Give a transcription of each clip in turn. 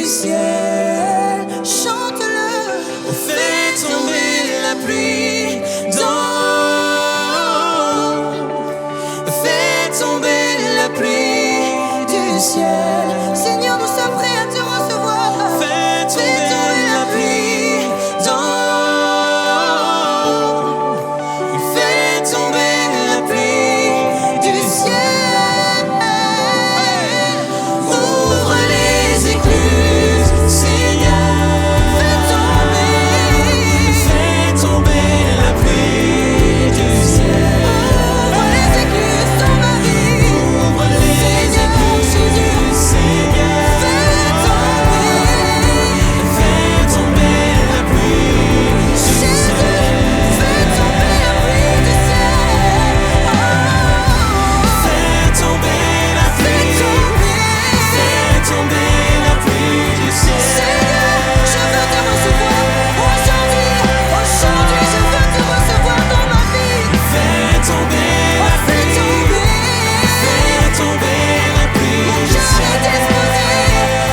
ciel, chante-le. Fais tomber la pluie fais tomber la pluie du ciel. Seigneur, nous sommes prêts à te recevoir. Fais tomber la pluie fais tomber la pluie du ciel. Ouvre les écluses, Seigneur. Fais tomber la pluie du ciel. Ouvre les écluses dans ma vie. Ouvre les écluses, Seigneur. Fais tomber la pluie du ciel. Fais tomber la pluie du ciel. Fais tomber la pluie. Fais tomber la pluie du ciel. Seigneur, je veux te recevoir aujourd'hui. Aujourd'hui, je veux te recevoir dans ma vie. Fais tomber la pluie. Fais tomber la pluie du ciel.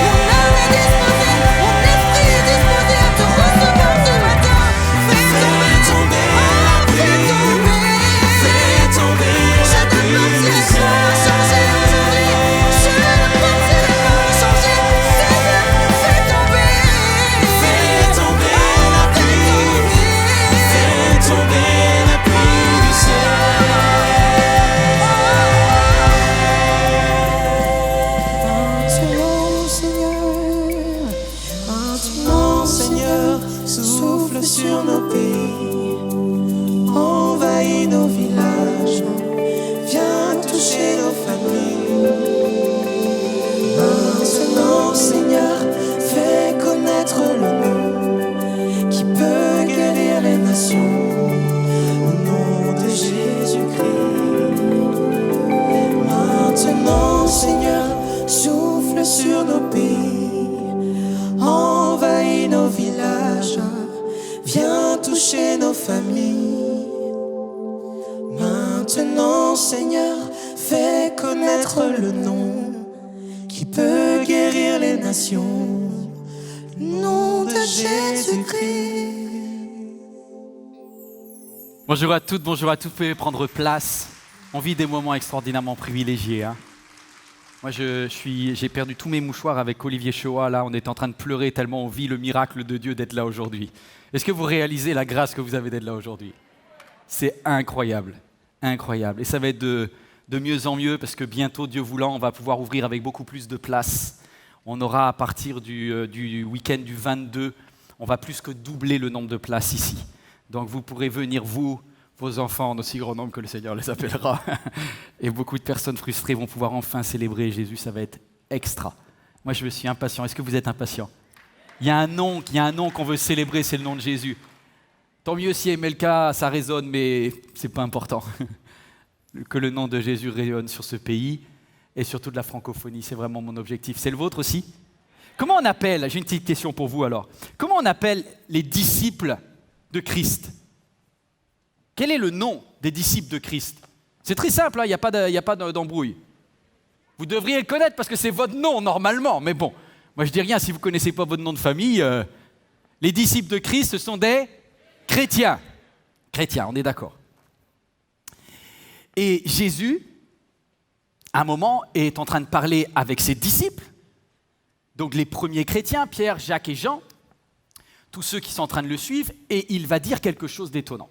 Mon âme est disposée, mon esprit est disposé à te recevoir ce matin. Fais tomber la pluie. Fais tomber la pluie du ciel. Changer aujourd'hui. Je n'appartiens pas à changer. Seigneur, fais tomber la pluie. Fais tomber la pluie du ciel. Maintenant, Seigneur, souffle sur nos pays, envahis nos villages, viens toucher nos familles. Maintenant, Seigneur, fais connaître le nom qui peut guérir les nations, au nom de Jésus-Christ. Maintenant, Seigneur, souffle sur nos pays, envahis nos villages, viens toucher nos familles. Maintenant, Seigneur, fais connaître le nom qui peut guérir les nations, nom de Jésus-Christ. Bonjour à toutes, bonjour à tous, vous pouvez prendre place. On vit des moments extraordinairement privilégiés. Hein. Moi, j'ai perdu tous mes mouchoirs avec Olivier Choa. Là, on est en train de pleurer tellement on vit le miracle de Dieu d'être là aujourd'hui. Est-ce que vous réalisez la grâce que vous avez d'être là aujourd'hui? C'est incroyable, incroyable. Et ça va être de mieux en mieux parce que bientôt, Dieu voulant, on va pouvoir ouvrir avec beaucoup plus de place. On aura à partir du week-end du 22, on va plus que doubler le nombre de places ici. Donc vous pourrez venir, vous, vos enfants, en aussi grand nombre que le Seigneur les appellera. Et beaucoup de personnes frustrées vont pouvoir enfin célébrer Jésus, ça va être extra. Moi, je suis impatient. Est-ce que vous êtes impatient? Il y a un nom qu'on veut célébrer, c'est le nom de Jésus. Tant mieux si MLK, ça résonne, mais c'est pas important. Que le nom de Jésus rayonne sur ce pays et sur toute la francophonie, c'est vraiment mon objectif. C'est le vôtre aussi? Comment on appelle, j'ai une petite question pour vous alors, comment on appelle les disciples de Christ? Quel est le nom des disciples de Christ? C'est très simple, il n'y a pas d'embrouille. Vous devriez le connaître parce que c'est votre nom normalement, mais bon, moi je dis rien si vous ne connaissez pas votre nom de famille. Les disciples de Christ, ce sont des chrétiens. Chrétiens, on est d'accord. Et Jésus, à un moment, est en train de parler avec ses disciples, donc les premiers chrétiens, Pierre, Jacques et Jean, tous ceux qui sont en train de le suivre, et il va dire quelque chose d'étonnant.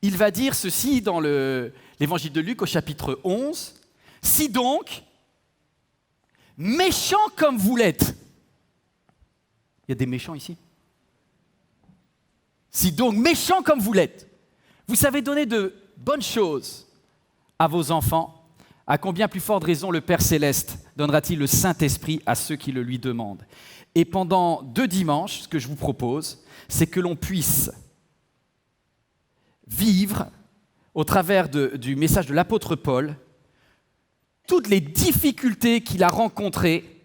Il va dire ceci dans l'évangile de Luc au chapitre 11. « Si donc, méchants comme vous l'êtes » il y a des méchants ici? « Si donc, méchants comme vous l'êtes, vous savez donner de bonnes choses à vos enfants, à combien plus forte raison le Père Céleste donnera-t-il le Saint-Esprit à ceux qui le lui demandent ?» Et pendant 2 dimanches, ce que je vous propose, c'est que l'on puisse vivre, au travers du message de l'apôtre Paul, toutes les difficultés qu'il a rencontrées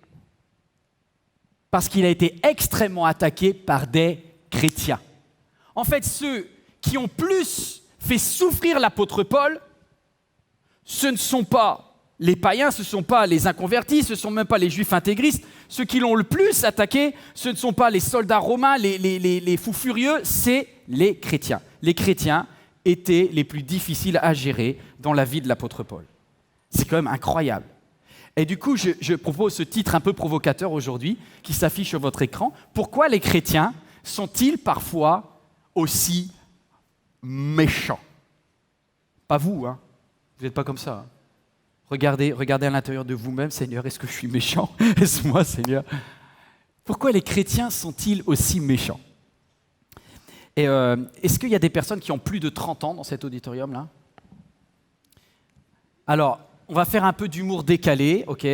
parce qu'il a été extrêmement attaqué par des chrétiens. En fait, ceux qui ont plus fait souffrir l'apôtre Paul, ce ne sont pas les païens, ce ne sont pas les inconvertis, ce ne sont même pas les juifs intégristes, ceux qui l'ont le plus attaqué, ce ne sont pas les soldats romains, les fous furieux, c'est les chrétiens. Les chrétiens étaient les plus difficiles à gérer dans la vie de l'apôtre Paul. C'est quand même incroyable. Et du coup, je propose ce titre un peu provocateur aujourd'hui, qui s'affiche sur votre écran. Pourquoi les chrétiens sont-ils parfois aussi méchants? Pas vous, hein? Vous n'êtes pas comme ça. Hein? Regardez à l'intérieur de vous-même, Seigneur, est-ce que je suis méchant? Est-ce moi, Seigneur? Pourquoi les chrétiens sont-ils aussi méchants? Et est-ce qu'il y a des personnes qui ont plus de 30 ans dans cet auditorium-là? Alors, on va faire un peu d'humour décalé, ok?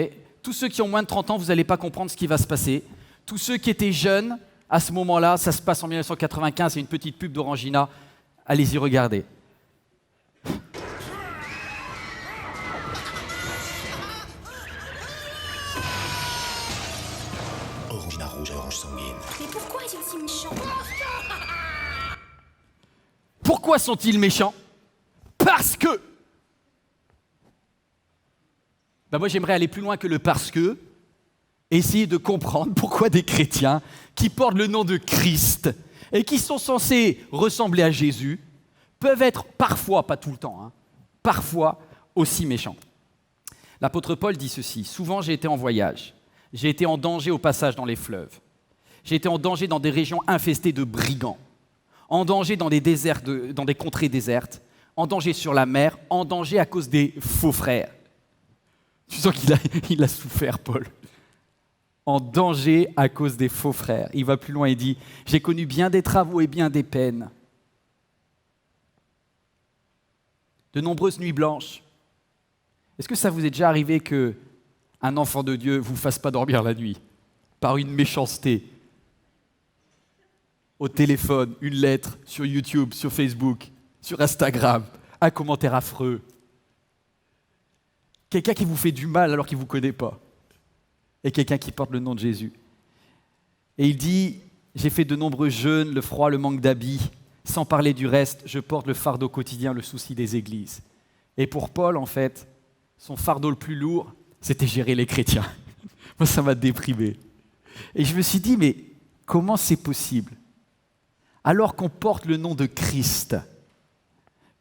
Tous ceux qui ont moins de 30 ans, vous n'allez pas comprendre ce qui va se passer. Tous ceux qui étaient jeunes, à ce moment-là, ça se passe en 1995, c'est une petite pub d'Orangina. Allez-y, regardez. Orangina rouge, orange sanguine. Mais pourquoi est-il si méchant? Pourquoi sont-ils méchants? Parce que... moi, j'aimerais aller plus loin que le parce que, et essayer de comprendre pourquoi des chrétiens qui portent le nom de Christ et qui sont censés ressembler à Jésus peuvent être parfois, pas tout le temps, hein, parfois aussi méchants. L'apôtre Paul dit ceci: « Souvent j'ai été en voyage, j'ai été en danger au passage dans les fleuves, j'ai été en danger dans des régions infestées de brigands, en danger dans des déserts, dans des contrées désertes, en danger sur la mer, en danger à cause des faux frères. » Tu sens qu'il a souffert, Paul. En danger à cause des faux frères. Il va plus loin et dit « J'ai connu bien des travaux et bien des peines. De nombreuses nuits blanches. » Est-ce que ça vous est déjà arrivé qu'un enfant de Dieu ne vous fasse pas dormir la nuit par une méchanceté? Au téléphone, une lettre, sur YouTube, sur Facebook, sur Instagram, un commentaire affreux. Quelqu'un qui vous fait du mal alors qu'il ne vous connaît pas. Et quelqu'un qui porte le nom de Jésus. Et il dit, j'ai fait de nombreux jeûnes, le froid, le manque d'habits. Sans parler du reste, je porte le fardeau quotidien, le souci des églises. Et pour Paul, en fait, son fardeau le plus lourd, c'était gérer les chrétiens. Moi, ça m'a déprimé. Et je me suis dit, mais comment c'est possible? Alors qu'on porte le nom de Christ,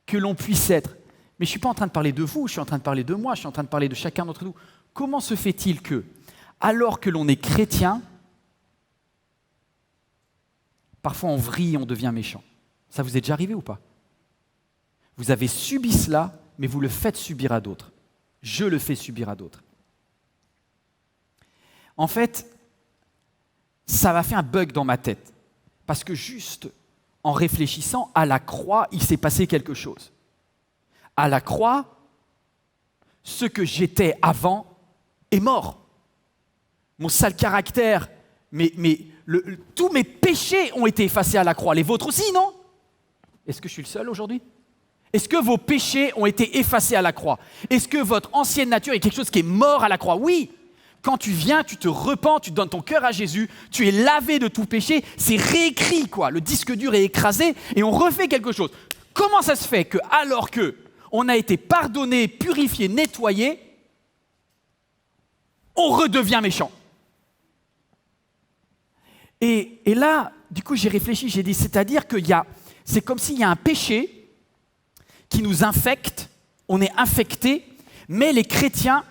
que l'on puisse être... Mais je ne suis pas en train de parler de vous, je suis en train de parler de moi, je suis en train de parler de chacun d'entre nous. Comment se fait-il que, alors que l'on est chrétien, parfois on vrille, on devient méchant? Ça vous est déjà arrivé ou pas? Vous avez subi cela, mais vous le faites subir à d'autres. Je le fais subir à d'autres. En fait, ça m'a fait un bug dans ma tête. Parce que juste en réfléchissant à la croix, il s'est passé quelque chose. À la croix, ce que j'étais avant est mort. Mon sale caractère, tous mes péchés ont été effacés à la croix. Les vôtres aussi, non? Est-ce que je suis le seul aujourd'hui? Est-ce que vos péchés ont été effacés à la croix? Est-ce que votre ancienne nature est quelque chose qui est mort à la croix? Oui. Quand tu viens, tu te repens, tu donnes ton cœur à Jésus, tu es lavé de tout péché, c'est réécrit, quoi. Le disque dur est écrasé et on refait quelque chose. Comment ça se fait que, alors que on a été pardonné, purifié, nettoyé, on redevient méchant? Et là, du coup, j'ai réfléchi, j'ai dit, c'est-à-dire c'est comme s'il y a un péché qui nous infecte, on est infecté, mais les chrétiens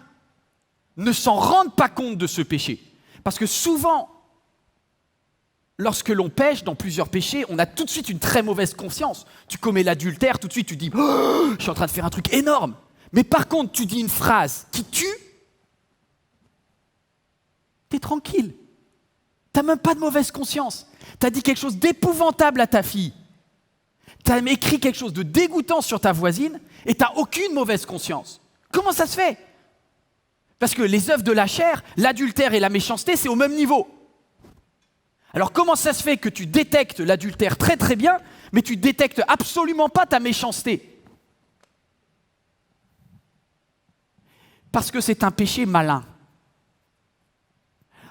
ne s'en rendent pas compte de ce péché. Parce que souvent, lorsque l'on pêche dans plusieurs péchés, on a tout de suite une très mauvaise conscience. Tu commets l'adultère, tout de suite tu dis oh, « je suis en train de faire un truc énorme ». Mais par contre, tu dis une phrase qui tue, t'es tranquille. T'as même pas de mauvaise conscience. T'as dit quelque chose d'épouvantable à ta fille. T'as écrit quelque chose de dégoûtant sur ta voisine et t'as aucune mauvaise conscience. Comment ça se fait? Parce que les œuvres de la chair, l'adultère et la méchanceté, c'est au même niveau. Alors comment ça se fait que tu détectes l'adultère très très bien, mais tu détectes absolument pas ta méchanceté? Parce que c'est un péché malin.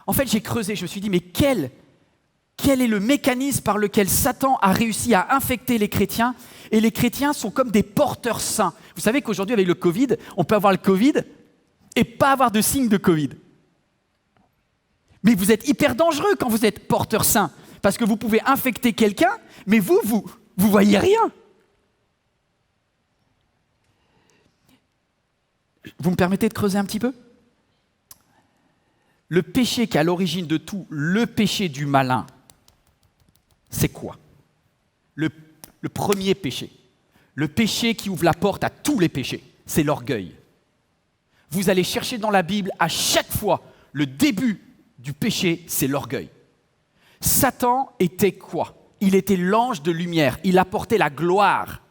En fait, j'ai creusé, je me suis dit, mais quel est le mécanisme par lequel Satan a réussi à infecter les chrétiens? Et les chrétiens sont comme des porteurs sains. Vous savez qu'aujourd'hui, avec le Covid, on peut avoir le Covid et pas avoir de signe de Covid. Mais vous êtes hyper dangereux quand vous êtes porteur sain, parce que vous pouvez infecter quelqu'un, mais vous voyez rien. Vous me permettez de creuser un petit peu ? Le péché qui est à l'origine de tout, le péché du malin, c'est quoi ? Le premier péché, le péché qui ouvre la porte à tous les péchés, c'est l'orgueil. Vous allez chercher dans la Bible, à chaque fois, le début du péché, c'est l'orgueil. Satan était quoi ? Il était l'ange de lumière, il apportait la gloire.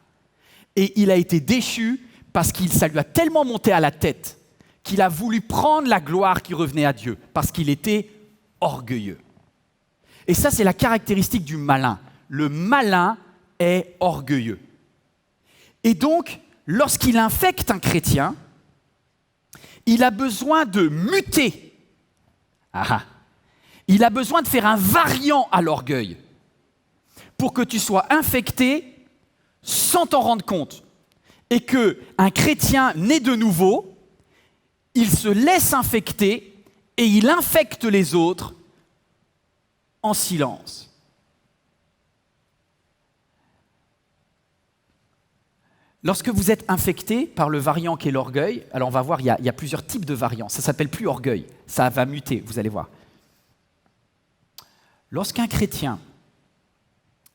Et il a été déchu parce que ça lui a tellement monté à la tête qu'il a voulu prendre la gloire qui revenait à Dieu, parce qu'il était orgueilleux. Et ça, c'est la caractéristique du malin. Le malin est orgueilleux. Et donc, lorsqu'il infecte un chrétien, il a besoin de muter. Il a besoin de faire un variant à l'orgueil pour que tu sois infecté sans t'en rendre compte. Et qu'un chrétien né de nouveau, il se laisse infecter et il infecte les autres en silence. Lorsque vous êtes infecté par le variant qui est l'orgueil, alors on va voir, il y a plusieurs types de variants. Ça ne s'appelle plus orgueil, ça va muter, vous allez voir. Lorsqu'un chrétien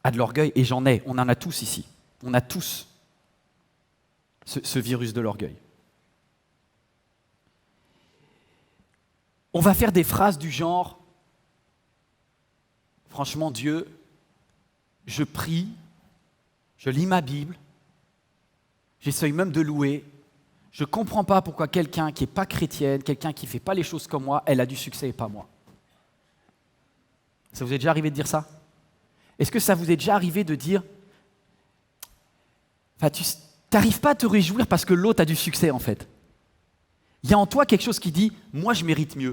a de l'orgueil, et on en a tous ici, on a tous ce virus de l'orgueil. On va faire des phrases du genre « Franchement, Dieu, je prie, je lis ma Bible, j'essaye même de louer, je ne comprends pas pourquoi quelqu'un qui n'est pas chrétienne, quelqu'un qui ne fait pas les choses comme moi, elle a du succès et pas moi. » Ça vous est déjà arrivé de dire ça ? Est-ce que ça vous est déjà arrivé de dire « Tu n'arrives pas à te réjouir parce que l'autre a du succès en fait. Il y a en toi quelque chose qui dit « moi je mérite mieux ».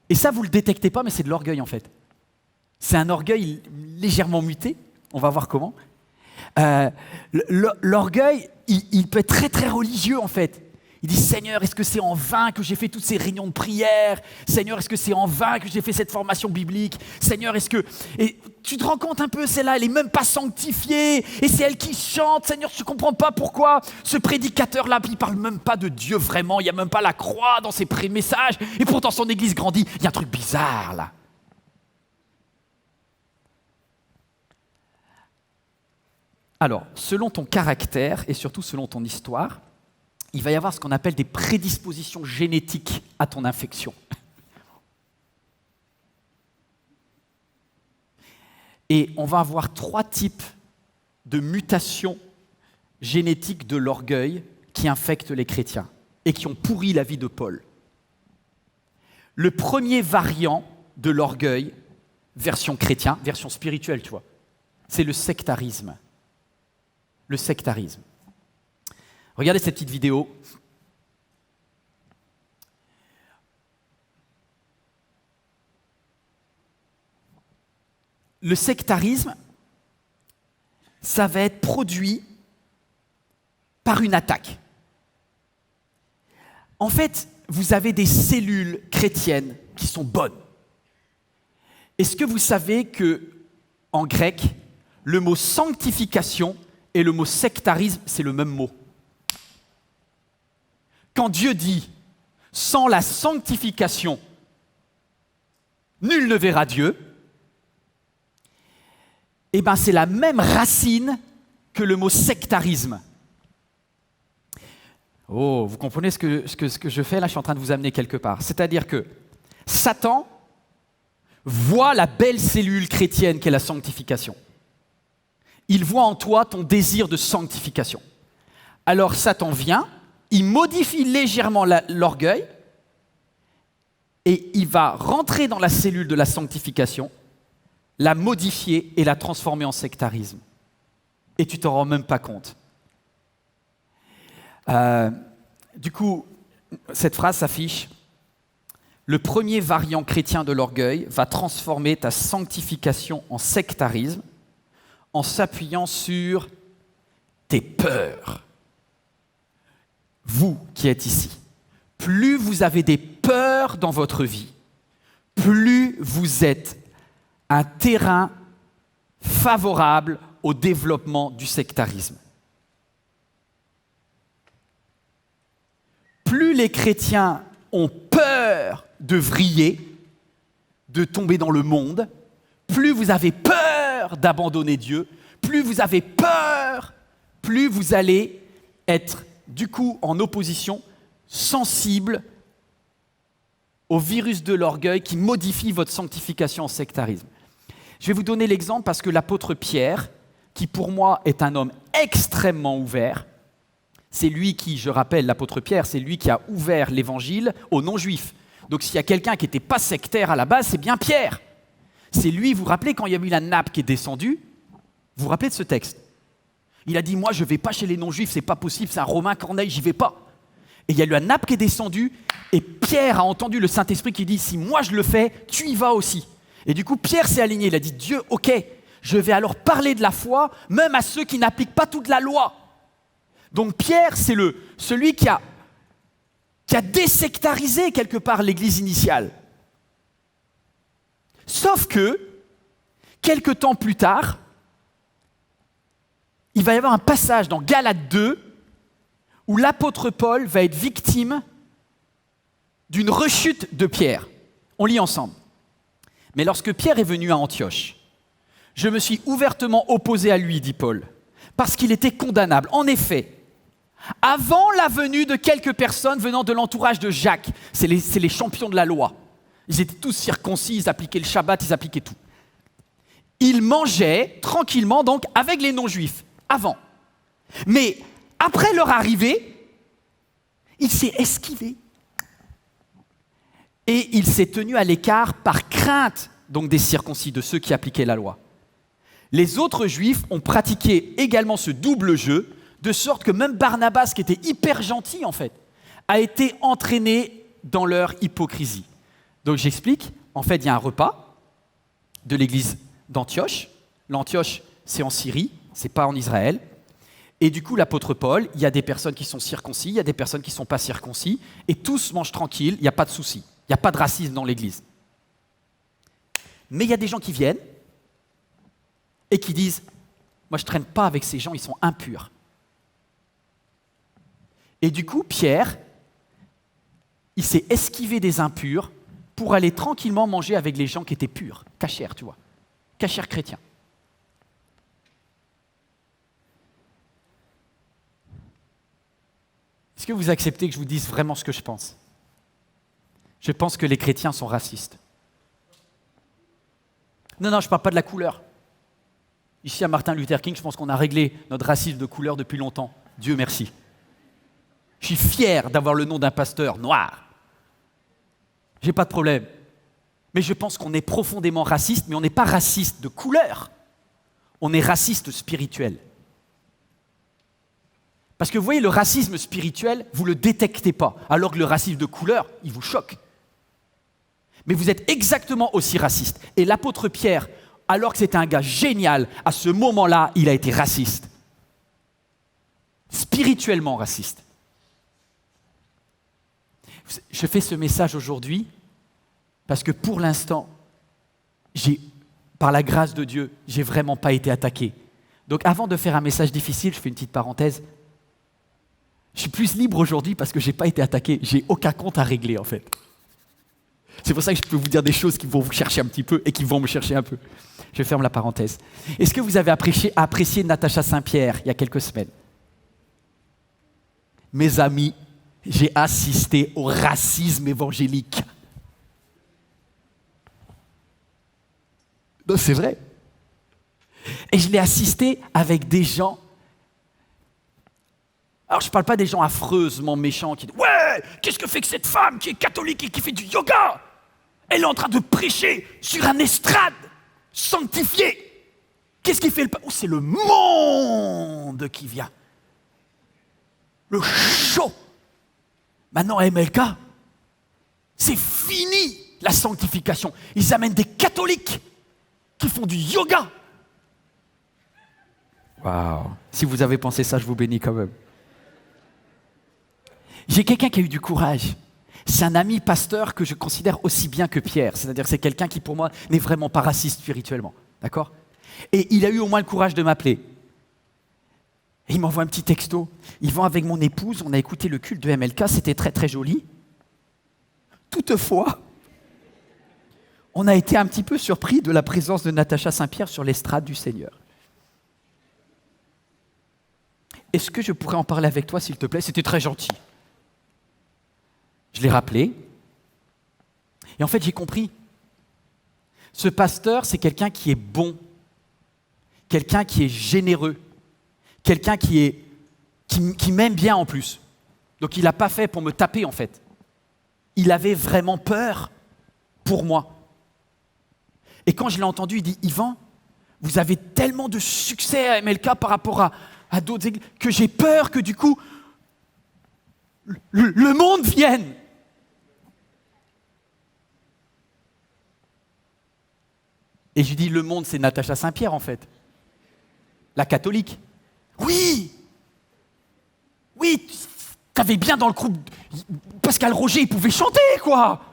Et ça vous ne le détectez pas, mais c'est de l'orgueil en fait. C'est un orgueil légèrement muté, on va voir comment. L'orgueil, il peut être très très religieux en fait. Il dit « Seigneur, est-ce que c'est en vain que j'ai fait toutes ces réunions de prière ? Seigneur, est-ce que c'est en vain que j'ai fait cette formation biblique ? Seigneur, est-ce que… » Et tu te rends compte un peu, celle-là, elle n'est même pas sanctifiée. Et c'est elle qui chante. Seigneur, je ne comprends pas pourquoi ce prédicateur-là, il ne parle même pas de Dieu vraiment. Il n'y a même pas la croix dans ses messages. Et pourtant, son église grandit. Il y a un truc bizarre là. Alors, selon ton caractère et surtout selon ton histoire, il va y avoir ce qu'on appelle des prédispositions génétiques à ton infection. Et on va avoir 3 types de mutations génétiques de l'orgueil qui infectent les chrétiens et qui ont pourri la vie de Paul. Le premier variant de l'orgueil, version chrétien, version spirituelle, tu vois, c'est le sectarisme. Le sectarisme. Regardez cette petite vidéo. Le sectarisme, ça va être produit par une attaque. En fait, vous avez des cellules chrétiennes qui sont bonnes. Est-ce que vous savez que, en grec, le mot sanctification et le mot sectarisme, c'est le même mot ? Quand Dieu dit « sans la sanctification, nul ne verra Dieu », eh bien c'est la même racine que le mot sectarisme. Oh, vous comprenez ce que je fais là ? Je suis en train de vous amener quelque part. C'est-à-dire que Satan voit la belle cellule chrétienne qu'est la sanctification. Il voit en toi ton désir de sanctification. Alors Satan vient, il modifie légèrement l'orgueil et il va rentrer dans la cellule de la sanctification, la modifier et la transformer en sectarisme. Et tu t'en rends même pas compte. Du coup, cette phrase s'affiche. Le premier variant chrétien de l'orgueil va transformer ta sanctification en sectarisme en s'appuyant sur tes peurs. Vous qui êtes ici, plus vous avez des peurs peur dans votre vie, plus vous êtes un terrain favorable au développement du sectarisme. Plus les chrétiens ont peur de vriller, de tomber dans le monde, plus vous avez peur d'abandonner Dieu, plus vous avez peur, plus vous allez être du coup en opposition, sensible au virus de l'orgueil qui modifie votre sanctification en sectarisme. Je vais vous donner l'exemple parce que l'apôtre Pierre, qui pour moi est un homme extrêmement ouvert, c'est lui qui, je rappelle, l'apôtre Pierre, c'est lui qui a ouvert l'évangile aux non-juifs. Donc s'il y a quelqu'un qui n'était pas sectaire à la base, c'est bien Pierre. C'est lui, vous vous rappelez, quand il y a eu la nappe qui est descendue, vous vous rappelez de ce texte? Il a dit, moi je ne vais pas chez les non-juifs, c'est pas possible, c'est un Romain Corneille, j'y vais pas. Et il y a eu la nappe qui est descendue, et Pierre a entendu le Saint-Esprit qui dit, si moi je le fais, tu y vas aussi. Et du coup, Pierre s'est aligné, il a dit, Dieu, ok, je vais alors parler de la foi, même à ceux qui n'appliquent pas toute la loi. Donc Pierre, c'est celui qui a désectarisé quelque part l'Église initiale. Sauf que, quelque temps plus tard, il va y avoir un passage dans Galates 2 où l'apôtre Paul va être victime d'une rechute de Pierre. On lit ensemble. Mais lorsque Pierre est venu à Antioche, je me suis ouvertement opposé à lui, dit Paul, parce qu'il était condamnable. En effet, avant la venue de quelques personnes venant de l'entourage de Jacques, c'est les champions de la loi. Ils étaient tous circoncis, ils appliquaient le Shabbat, ils appliquaient tout. Ils mangeaient tranquillement donc avec les non-juifs, avant. Mais après leur arrivée, il s'est esquivé. Et il s'est tenu à l'écart par crainte donc des circoncis, de ceux qui appliquaient la loi. Les autres juifs ont pratiqué également ce double jeu, de sorte que même Barnabas, qui était hyper gentil en fait, a été entraîné dans leur hypocrisie. Donc j'explique, en fait il y a un repas de l'église d'Antioche. L'Antioche c'est en Syrie, c'est pas en Israël. Et du coup l'apôtre Paul, il y a des personnes qui sont circoncis, il y a des personnes qui ne sont pas circoncis, et tous mangent tranquille, il n'y a pas de souci, il n'y a pas de racisme dans l'église. Mais il y a des gens qui viennent et qui disent « Moi je ne traîne pas avec ces gens, ils sont impurs ». Et du coup, Pierre, il s'est esquivé des impurs pour aller tranquillement manger avec les gens qui étaient purs, cachers, tu vois, cachers chrétiens. Est-ce que vous acceptez que je vous dise vraiment ce que je pense? Je pense que les chrétiens sont racistes. Non, je ne parle pas de la couleur. Ici, à Martin Luther King, je pense qu'on a réglé notre racisme de couleur depuis longtemps. Dieu merci. Je suis fier d'avoir le nom d'un pasteur noir. J'ai pas de problème. Mais je pense qu'on est profondément raciste, mais on n'est pas raciste de couleur. On est raciste spirituel. Parce que vous voyez, le racisme spirituel, vous ne le détectez pas, alors que le racisme de couleur, il vous choque. Mais vous êtes exactement aussi raciste. Et l'apôtre Pierre, alors que c'était un gars génial, à ce moment-là, il a été raciste. Spirituellement raciste. Je fais ce message aujourd'hui parce que pour l'instant, par la grâce de Dieu, j'ai vraiment pas été attaqué. Donc avant de faire un message difficile, je fais une petite parenthèse. Je suis plus libre aujourd'hui parce que j'ai pas été attaqué. J'ai aucun compte à régler en fait. C'est pour ça que je peux vous dire des choses qui vont vous chercher un petit peu et qui vont me chercher un peu. Je ferme la parenthèse. Est-ce que vous avez apprécié Natacha Saint-Pierre il y a quelques semaines? Mes amis, j'ai assisté au racisme évangélique. Non, c'est vrai. Et je l'ai assisté avec des gens. Alors, je ne parle pas des gens affreusement méchants qui disent « Ouais, qu'est-ce que fait que cette femme qui est catholique et qui fait du yoga? Elle est en train de prêcher sur un estrade sanctifié. Qu'est-ce qui fait le... Oh, c'est le monde qui vient. Le show. Maintenant, à MLK, c'est fini la sanctification. Ils amènent des catholiques qui font du yoga. Waouh! Si vous avez pensé ça, je vous bénis quand même. J'ai quelqu'un qui a eu du courage. C'est un ami pasteur que je considère aussi bien que Pierre. C'est-à-dire que c'est quelqu'un qui, pour moi, n'est vraiment pas raciste spirituellement. D'accord ? Et il a eu au moins le courage de m'appeler. Et il m'envoie un petit texto. Yvan, avec mon épouse, on a écouté le culte de MLK, c'était très très joli. Toutefois, on a été un petit peu surpris de la présence de Natacha Saint-Pierre sur l'estrade du Seigneur. Est-ce que je pourrais en parler avec toi, s'il te plaît ? C'était très gentil. Je l'ai rappelé. Et en fait, j'ai compris. Ce pasteur, c'est quelqu'un qui est bon, quelqu'un qui est généreux, quelqu'un qui m'aime bien en plus. Donc il n'a pas fait pour me taper en fait. Il avait vraiment peur pour moi. Et quand je l'ai entendu, il dit « Yvan, vous avez tellement de succès à MLK par rapport à d'autres églises que j'ai peur que du coup, le monde vienne. » Et je lui dis « Le monde, c'est Natacha Saint-Pierre en fait. La catholique. » Oui, t'avais bien dans le groupe. Pascal Roger, il pouvait chanter, quoi.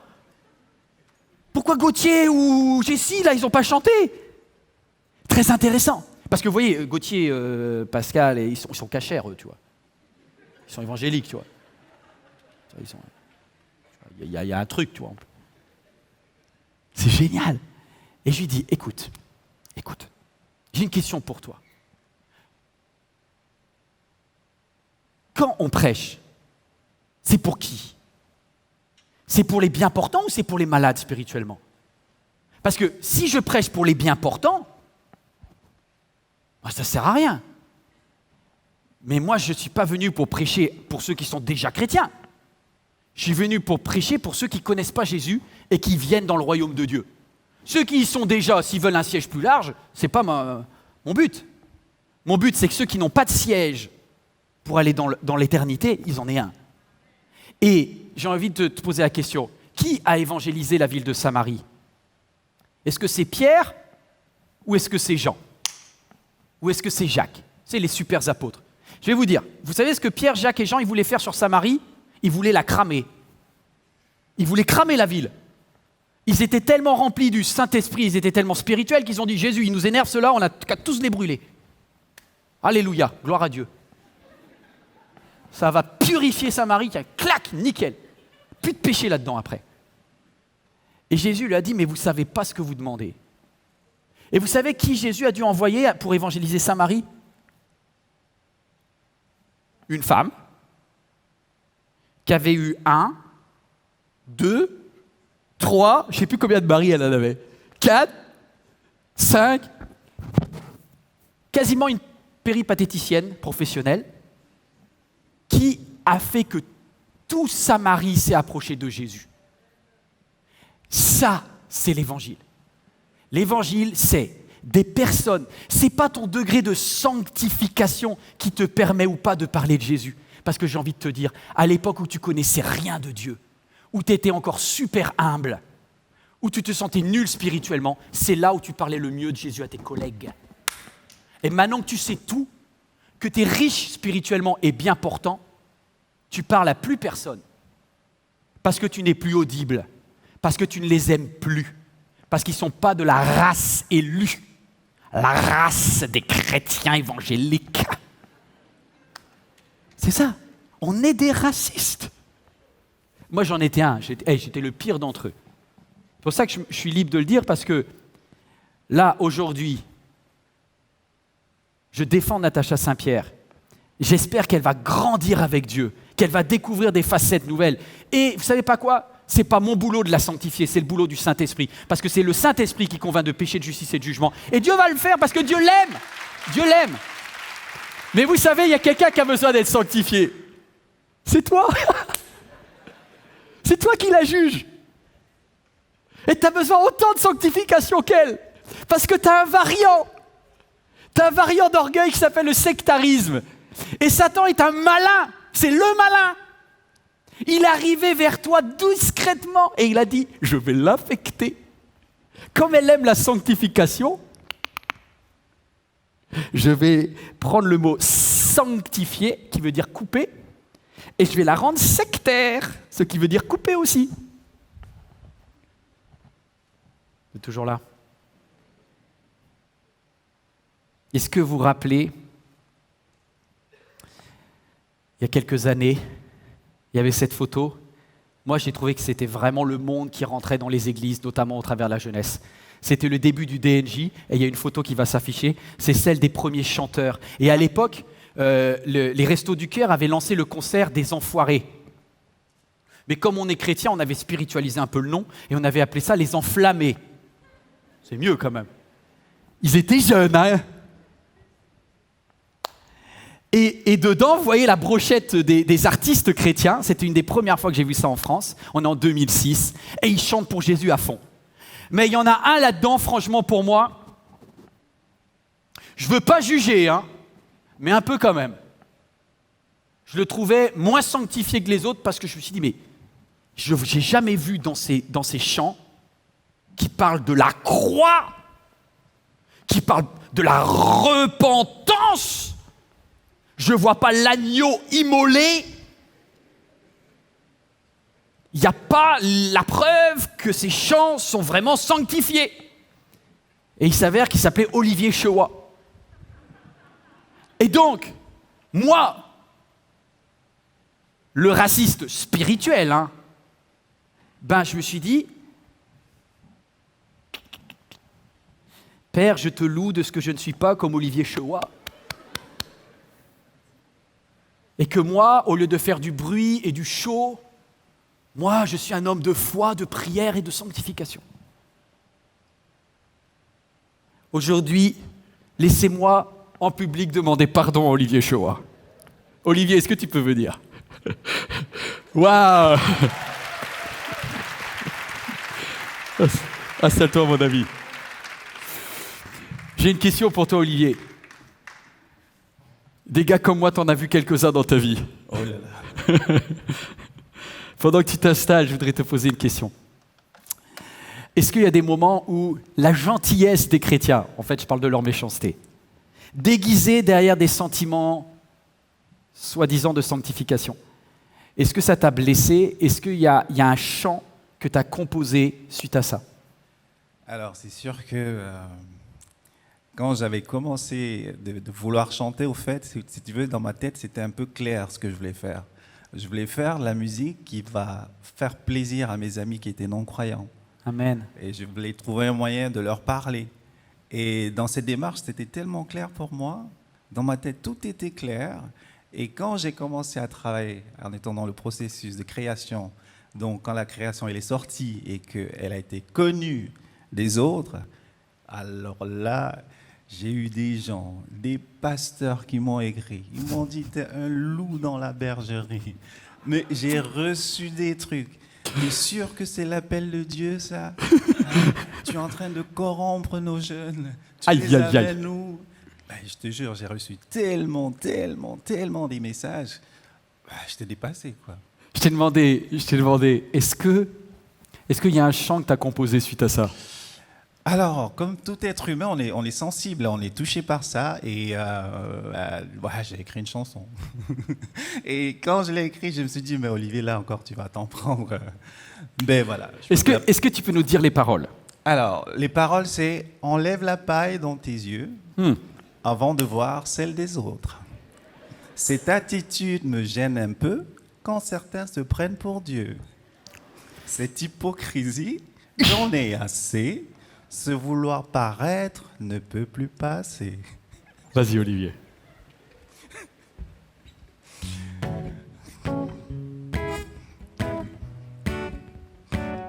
Pourquoi Gauthier ou Jessie, là, ils n'ont pas chanté ? Très intéressant. Parce que vous voyez, Gauthier, Pascal, ils sont cachers, eux, tu vois. Ils sont évangéliques, tu vois. Il y a un truc, tu vois. C'est génial. Et je lui dis, écoute, j'ai une question pour toi. Quand on prêche, c'est pour qui ? C'est pour les bien portants ou c'est pour les malades spirituellement ? Parce que si je prêche pour les bien portants, ça ne sert à rien. Mais moi, je ne suis pas venu pour prêcher pour ceux qui sont déjà chrétiens. Je suis venu pour prêcher pour ceux qui ne connaissent pas Jésus et qui viennent dans le royaume de Dieu. Ceux qui y sont déjà, s'ils veulent un siège plus large, ce n'est pas mon but. Mon but, c'est que ceux qui n'ont pas de siège pour aller dans l'éternité, ils en aient un. Et j'ai envie de te poser la question, qui a évangélisé la ville de Samarie ? Est-ce que c'est Pierre ou est-ce que c'est Jean ? Ou est-ce que c'est Jacques ? C'est les super apôtres. Je vais vous dire, vous savez ce que Pierre, Jacques et Jean ils voulaient faire sur Samarie ? Ils voulaient la cramer. Ils voulaient cramer la ville. Ils étaient tellement remplis du Saint-Esprit, ils étaient tellement spirituels qu'ils ont dit « Jésus, il nous énerve ceux-là, on a qu'à tous les brûler. » Alléluia, gloire à Dieu. Ça va purifier Samarie, clac, nickel. Plus de péché là-dedans après. Et Jésus lui a dit, mais vous ne savez pas ce que vous demandez. Et vous savez qui Jésus a dû envoyer pour évangéliser Samarie ? Une femme qui avait eu 1, 2, 3, je ne sais plus combien de maris elle en avait, 4, 5, quasiment une péripatéticienne professionnelle, qui a fait que tout Samarie s'est approché de Jésus. Ça, c'est l'évangile. L'évangile, c'est des personnes. C'est pas ton degré de sanctification qui te permet ou pas de parler de Jésus. Parce que j'ai envie de te dire, à l'époque où tu connaissais rien de Dieu, où tu étais encore super humble, où tu te sentais nul spirituellement, c'est là où tu parlais le mieux de Jésus à tes collègues. Et maintenant que tu sais tout, que tu es riche spirituellement et bien portant, tu parles à plus personne. Parce que tu n'es plus audible. Parce que tu ne les aimes plus. Parce qu'ils ne sont pas de la race élue. La race des chrétiens évangéliques. C'est ça. On est des racistes. Moi, j'en étais un. J'étais le pire d'entre eux. C'est pour ça que je suis libre de le dire, parce que là, aujourd'hui, je défends Natacha Saint-Pierre. J'espère qu'elle va grandir avec Dieu, qu'elle va découvrir des facettes nouvelles. Et vous savez pas quoi ? C'est pas mon boulot de la sanctifier, c'est le boulot du Saint-Esprit. Parce que c'est le Saint-Esprit qui convainc de péché, de justice et de jugement. Et Dieu va le faire parce que Dieu l'aime. Dieu l'aime. Mais vous savez, il y a quelqu'un qui a besoin d'être sanctifié. C'est toi. C'est toi qui la juge. Et tu as besoin autant de sanctification qu'elle. Parce que tu as un variant. Tu as un variant d'orgueil qui s'appelle le sectarisme. Et Satan est un malin. C'est le malin. Il est arrivé vers toi discrètement et il a dit, je vais l'affecter. Comme elle aime la sanctification, je vais prendre le mot sanctifier, qui veut dire couper, Et je vais la rendre sectaire, ce qui veut dire couper aussi. C'est toujours là. Est-ce que vous vous rappelez, il y a quelques années, il y avait cette photo. Moi, j'ai trouvé que c'était vraiment le monde qui rentrait dans les églises, notamment au travers de la jeunesse. C'était le début du DNJ, et il y a une photo qui va s'afficher, c'est celle des premiers chanteurs. Et à l'époque, les Restos du Cœur avaient lancé le concert des Enfoirés. Mais comme on est chrétien, on avait spiritualisé un peu le nom, et on avait appelé ça les Enflammés. C'est mieux quand même. Ils étaient jeunes, hein. Et dedans, vous voyez la brochette des artistes chrétiens. C'était une des premières fois que j'ai vu ça en France. On est en 2006. Et ils chantent pour Jésus à fond. Mais il y en a un là-dedans, franchement, pour moi. Je ne veux pas juger, hein, mais un peu quand même. Je le trouvais moins sanctifié que les autres parce que je me suis dit, mais je n'ai jamais vu dans ces chants qui parlent de la croix, qui parlent de la repentance. Je ne vois pas l'agneau immolé. Il n'y a pas la preuve que ces chants sont vraiment sanctifiés. Et il s'avère qu'il s'appelait Olivier Chewa. Et donc, moi, le raciste spirituel, hein, je me suis dit, Père, je te loue de ce que je ne suis pas comme Olivier Chewa. Et que moi, au lieu de faire du bruit et du show, moi, je suis un homme de foi, de prière et de sanctification. Aujourd'hui, laissez-moi en public demander pardon à Olivier Chewa. Olivier, est-ce que tu peux venir? Waouh! Installe-toi, mon ami. J'ai une question pour toi, Olivier. Des gars comme moi, t'en as vu quelques-uns dans ta vie. Oh là là. Pendant que tu t'installes, je voudrais te poser une question. Est-ce qu'il y a des moments où la gentillesse des chrétiens, en fait je parle de leur méchanceté, déguisée derrière des sentiments soi-disant de sanctification, est-ce que ça t'a blessé? Est-ce qu'il y a un chant que tu as composé suite à ça? Alors c'est sûr que quand j'avais commencé de vouloir chanter, au fait, si tu veux, dans ma tête, c'était un peu clair ce que je voulais faire. Je voulais faire la musique qui va faire plaisir à mes amis qui étaient non-croyants. Amen. Et je voulais trouver un moyen de leur parler. Et dans cette démarche, c'était tellement clair pour moi. Dans ma tête, tout était clair. Et quand j'ai commencé à travailler, en étant dans le processus de création, donc quand la création elle est sortie et qu'elle a été connue des autres, alors là, j'ai eu des gens, des pasteurs qui m'ont écrit. Ils m'ont dit, t'es un loup dans la bergerie. Mais j'ai reçu des trucs. T'es sûr que c'est l'appel de Dieu, ça? Tu es en train de corrompre nos jeunes. Tu les amènes où? Je te jure, j'ai reçu tellement des messages. J'étais dépassé, quoi. Je t'ai demandé, est-ce qu'il y a un chant que tu as composé suite à ça? Alors, comme tout être humain, on est sensible, on est touché par ça. Et j'ai écrit une chanson. Et quand je l'ai écrit, je me suis dit, mais Olivier, là encore, tu vas t'en prendre. Ben voilà. Est-ce que tu peux nous dire les paroles? Alors, les paroles, c'est « Enlève la paille dans tes yeux avant de voir celle des autres. Cette attitude me gêne un peu quand certains se prennent pour Dieu. Cette hypocrisie, j'en ai assez. Se vouloir paraître ne peut plus passer. » Vas-y, Olivier.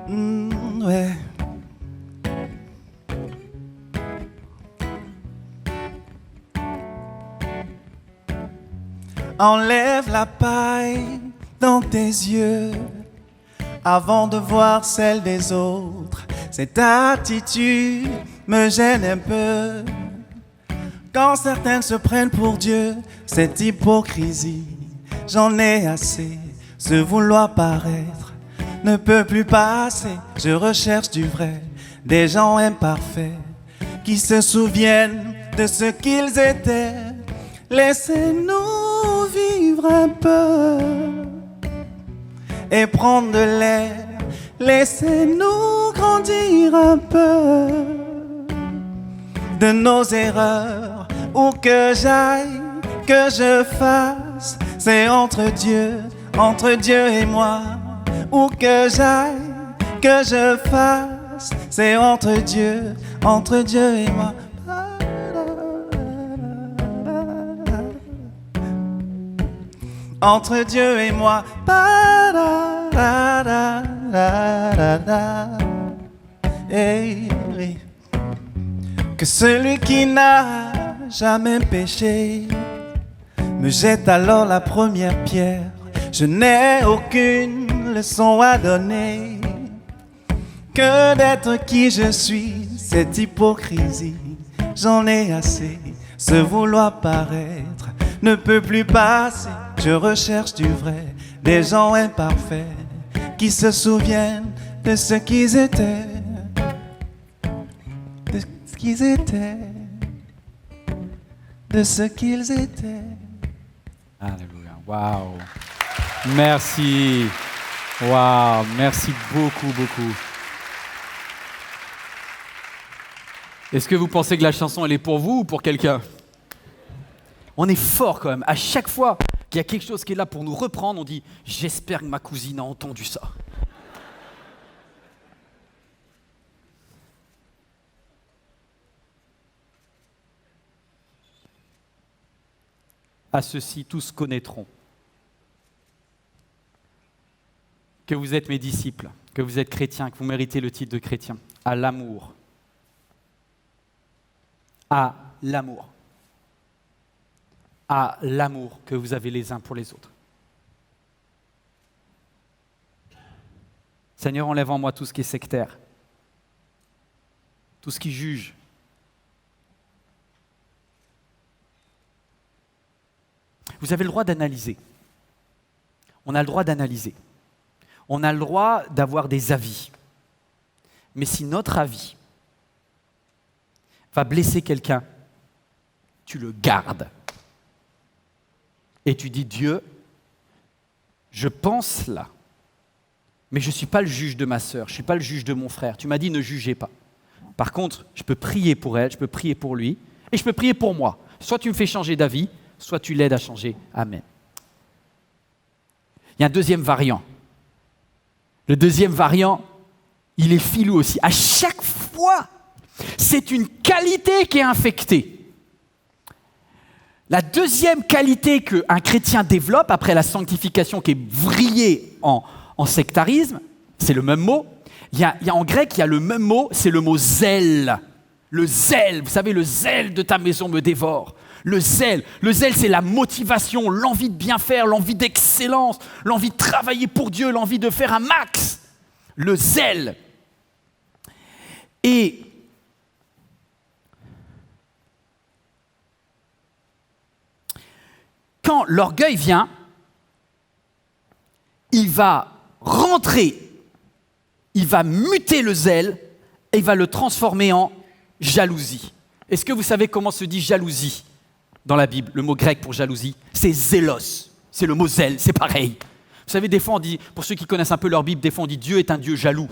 Ouais. Enlève la paille dans tes yeux avant de voir celle des autres. Cette attitude me gêne un peu quand certains se prennent pour Dieu. Cette hypocrisie, j'en ai assez. Se vouloir paraître ne peut plus passer. Je recherche du vrai, des gens imparfaits qui se souviennent de ce qu'ils étaient. Laissez-nous vivre un peu. et prendre de l'air. Laissez-nous grandir un peu de nos erreurs. Où que j'aille, que je fasse, c'est entre Dieu et moi. Où que j'aille, que je fasse, c'est entre Dieu et moi. Entre Dieu et moi. Hey, oui. Que celui qui n'a jamais péché me jette alors la première pierre. Je n'ai aucune leçon à donner que d'être qui je suis. Cette hypocrisie, j'en ai assez. Se vouloir paraître ne peut plus passer. Je recherche du vrai, des gens imparfaits qui se souviennent de ce qu'ils étaient, de ce qu'ils étaient, de ce qu'ils étaient. Alléluia. Waouh. Merci. Waouh. Merci beaucoup, beaucoup. Est-ce que vous pensez que la chanson, elle est pour vous ou pour quelqu'un? On est fort quand même. À chaque fois qu'il y a quelque chose qui est là pour nous reprendre, on dit « J'espère que ma cousine a entendu ça ». À ceux-ci, tous connaîtront que vous êtes mes disciples, que vous êtes chrétiens, que vous méritez le titre de chrétien. À l'amour. À l'amour. À l'amour que vous avez les uns pour les autres. Seigneur, enlève en moi tout ce qui est sectaire, tout ce qui juge. Vous avez le droit d'analyser. On a le droit d'analyser. On a le droit d'avoir des avis. Mais si notre avis va blesser quelqu'un, tu le gardes. Et tu dis, Dieu, je pense là, mais je ne suis pas le juge de ma sœur, je ne suis pas le juge de mon frère. Tu m'as dit, ne jugez pas. Par contre, je peux prier pour elle, je peux prier pour lui, et je peux prier pour moi. Soit tu me fais changer d'avis, soit tu l'aides à changer. Amen. Il y a un deuxième variant. Le deuxième variant, il est filou aussi. À chaque fois, c'est une qualité qui est infectée. La deuxième qualité qu'un chrétien développe après la sanctification qui est vrillée en sectarisme, c'est le même mot. En grec, il y a le même mot, c'est le mot zèle. Le zèle, vous savez, le zèle de ta maison me dévore. Le zèle, c'est la motivation, l'envie de bien faire, l'envie d'excellence, l'envie de travailler pour Dieu, l'envie de faire un max. Le zèle. Et quand l'orgueil vient, il va rentrer, il va muter le zèle et il va le transformer en jalousie. Est-ce que vous savez comment se dit jalousie dans la Bible? Le mot grec pour jalousie, c'est zélos. C'est le mot zèle, c'est pareil. Vous savez, des fois on dit, pour ceux qui connaissent un peu leur Bible, des fois on dit Dieu est un Dieu jaloux.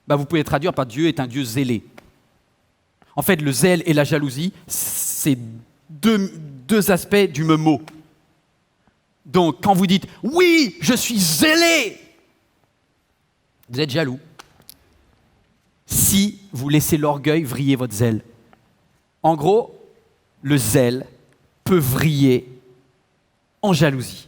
Vous pouvez traduire par Dieu est un Dieu zélé. En fait, le zèle et la jalousie, c'est deux aspects du même mot. Donc, quand vous dites « Oui, je suis zélé », vous êtes jaloux. Si vous laissez l'orgueil vriller votre zèle. En gros, le zèle peut vriller en jalousie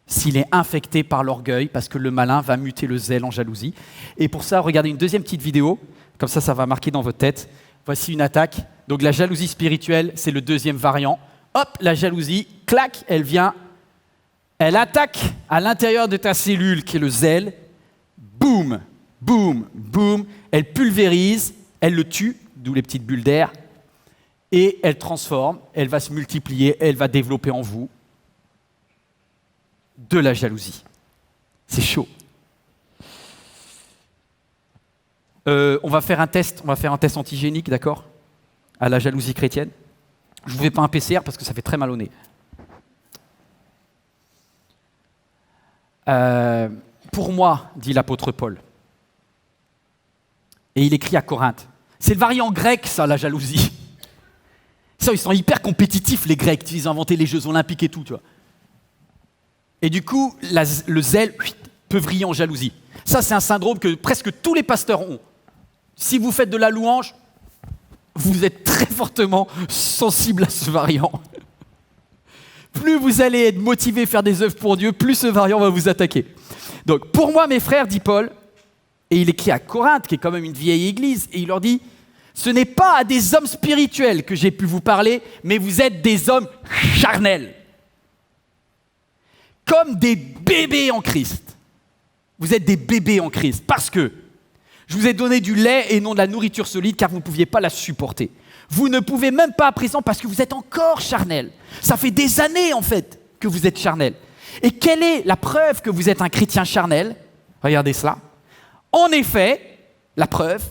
s'il est infecté par l'orgueil, parce que le malin va muter le zèle en jalousie. Et pour ça, regardez une deuxième petite vidéo, comme ça va marquer dans votre tête. Voici une attaque. Donc la jalousie spirituelle, c'est le deuxième variant. Hop, la jalousie, clac, elle vient. Elle attaque à l'intérieur de ta cellule qui est le zèle. Boum, boum, boum. Elle pulvérise, elle le tue, d'où les petites bulles d'air. Et elle transforme, elle va se multiplier, elle va développer en vous de la jalousie. C'est chaud. On va faire un test antigénique, d'accord? À la jalousie chrétienne. Je ne vous fais pas un PCR parce que ça fait très mal au nez. pour moi, dit l'apôtre Paul. Et il écrit à Corinthe. C'est le variant grec, ça, la jalousie. Ça, ils sont hyper compétitifs, les Grecs. Ils ont inventé les Jeux Olympiques et tout, tu vois. Et du coup, le zèle peut vriller en jalousie. Ça, c'est un syndrome que presque tous les pasteurs ont. Si vous faites de la louange, vous êtes très fortement sensible à ce variant. Plus vous allez être motivé à faire des œuvres pour Dieu, plus ce variant va vous attaquer. Donc, pour moi, mes frères, dit Paul, et il écrit à Corinthe, qui est quand même une vieille église, et il leur dit, ce n'est pas à des hommes spirituels que j'ai pu vous parler, mais vous êtes des hommes charnels. Comme des bébés en Christ. Vous êtes des bébés en Christ, parce que je vous ai donné du lait et non de la nourriture solide, car vous ne pouviez pas la supporter. Vous ne pouvez même pas à présent, parce que vous êtes encore charnels. Ça fait des années, en fait, que vous êtes charnels. Et quelle est la preuve que vous êtes un chrétien charnel? Regardez cela. En effet, la preuve,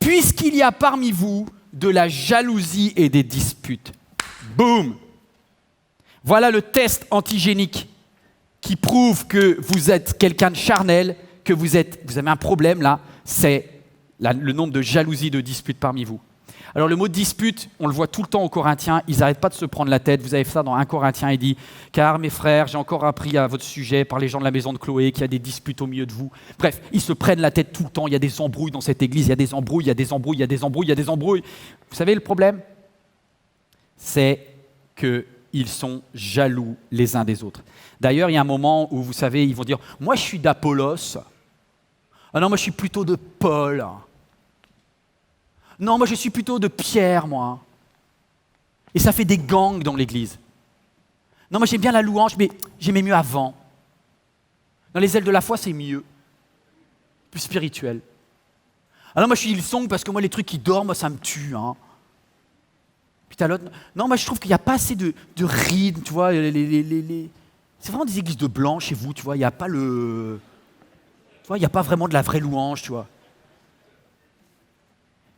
puisqu'il y a parmi vous de la jalousie et des disputes. Boum! Voilà le test antigénique qui prouve que vous êtes quelqu'un de charnel, que vous avez un problème là, c'est le nombre de jalousies, de disputes parmi vous. Alors le mot dispute, on le voit tout le temps aux Corinthiens, ils n'arrêtent pas de se prendre la tête. Vous avez ça dans 1 Corinthiens, il dit « Car mes frères, j'ai encore appris à votre sujet par les gens de la maison de Chloé qu'il y a des disputes au milieu de vous. » Bref, ils se prennent la tête tout le temps, il y a des embrouilles dans cette église, il y a des embrouilles, il y a des embrouilles, il y a des embrouilles, il y a des embrouilles. Vous savez le problème? C'est qu'ils sont jaloux les uns des autres. D'ailleurs, il y a un moment où, vous savez, ils vont dire « Moi, je suis d'Apollos. Ah non, moi, je suis plutôt de Paul. Non, moi, je suis plutôt de Pierre, moi. » Et ça fait des gangs dans l'église. Non, moi, j'aime bien la louange, mais j'aimais mieux avant. Dans les ailes de la foi, c'est mieux. Plus spirituel. Ah non, moi, je suis Hillsong parce que moi, les trucs qui dorment, moi, ça me tue. Hein. Puis t'as l'autre. Non, moi, je trouve qu'il n'y a pas assez de rythme, tu vois. C'est vraiment des églises de blanc chez vous, tu vois. Il n'y a pas le... Tu vois, il n'y a pas vraiment de la vraie louange, tu vois.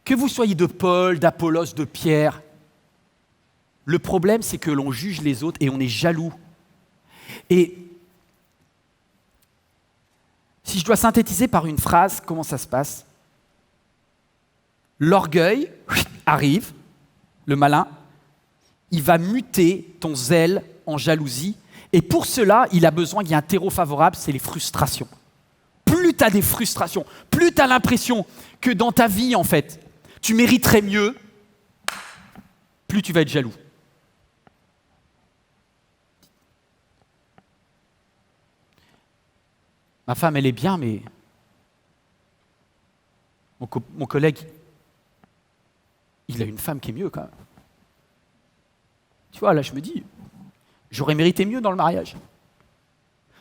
Que vous soyez de Paul, d'Apollos, de Pierre, le problème, c'est que l'on juge les autres et on est jaloux. Et si je dois synthétiser par une phrase, comment ça se passe? L'orgueil arrive, le malin, il va muter ton zèle en jalousie, et pour cela, il a besoin qu'il y ait un terreau favorable, c'est les frustrations. Plus tu as des frustrations, plus tu as l'impression que dans ta vie, en fait, tu mériterais mieux, plus tu vas être jaloux. Ma femme, elle est bien, mais mon collègue, il a une femme qui est mieux quand même. Tu vois, là, je me dis, j'aurais mérité mieux dans le mariage.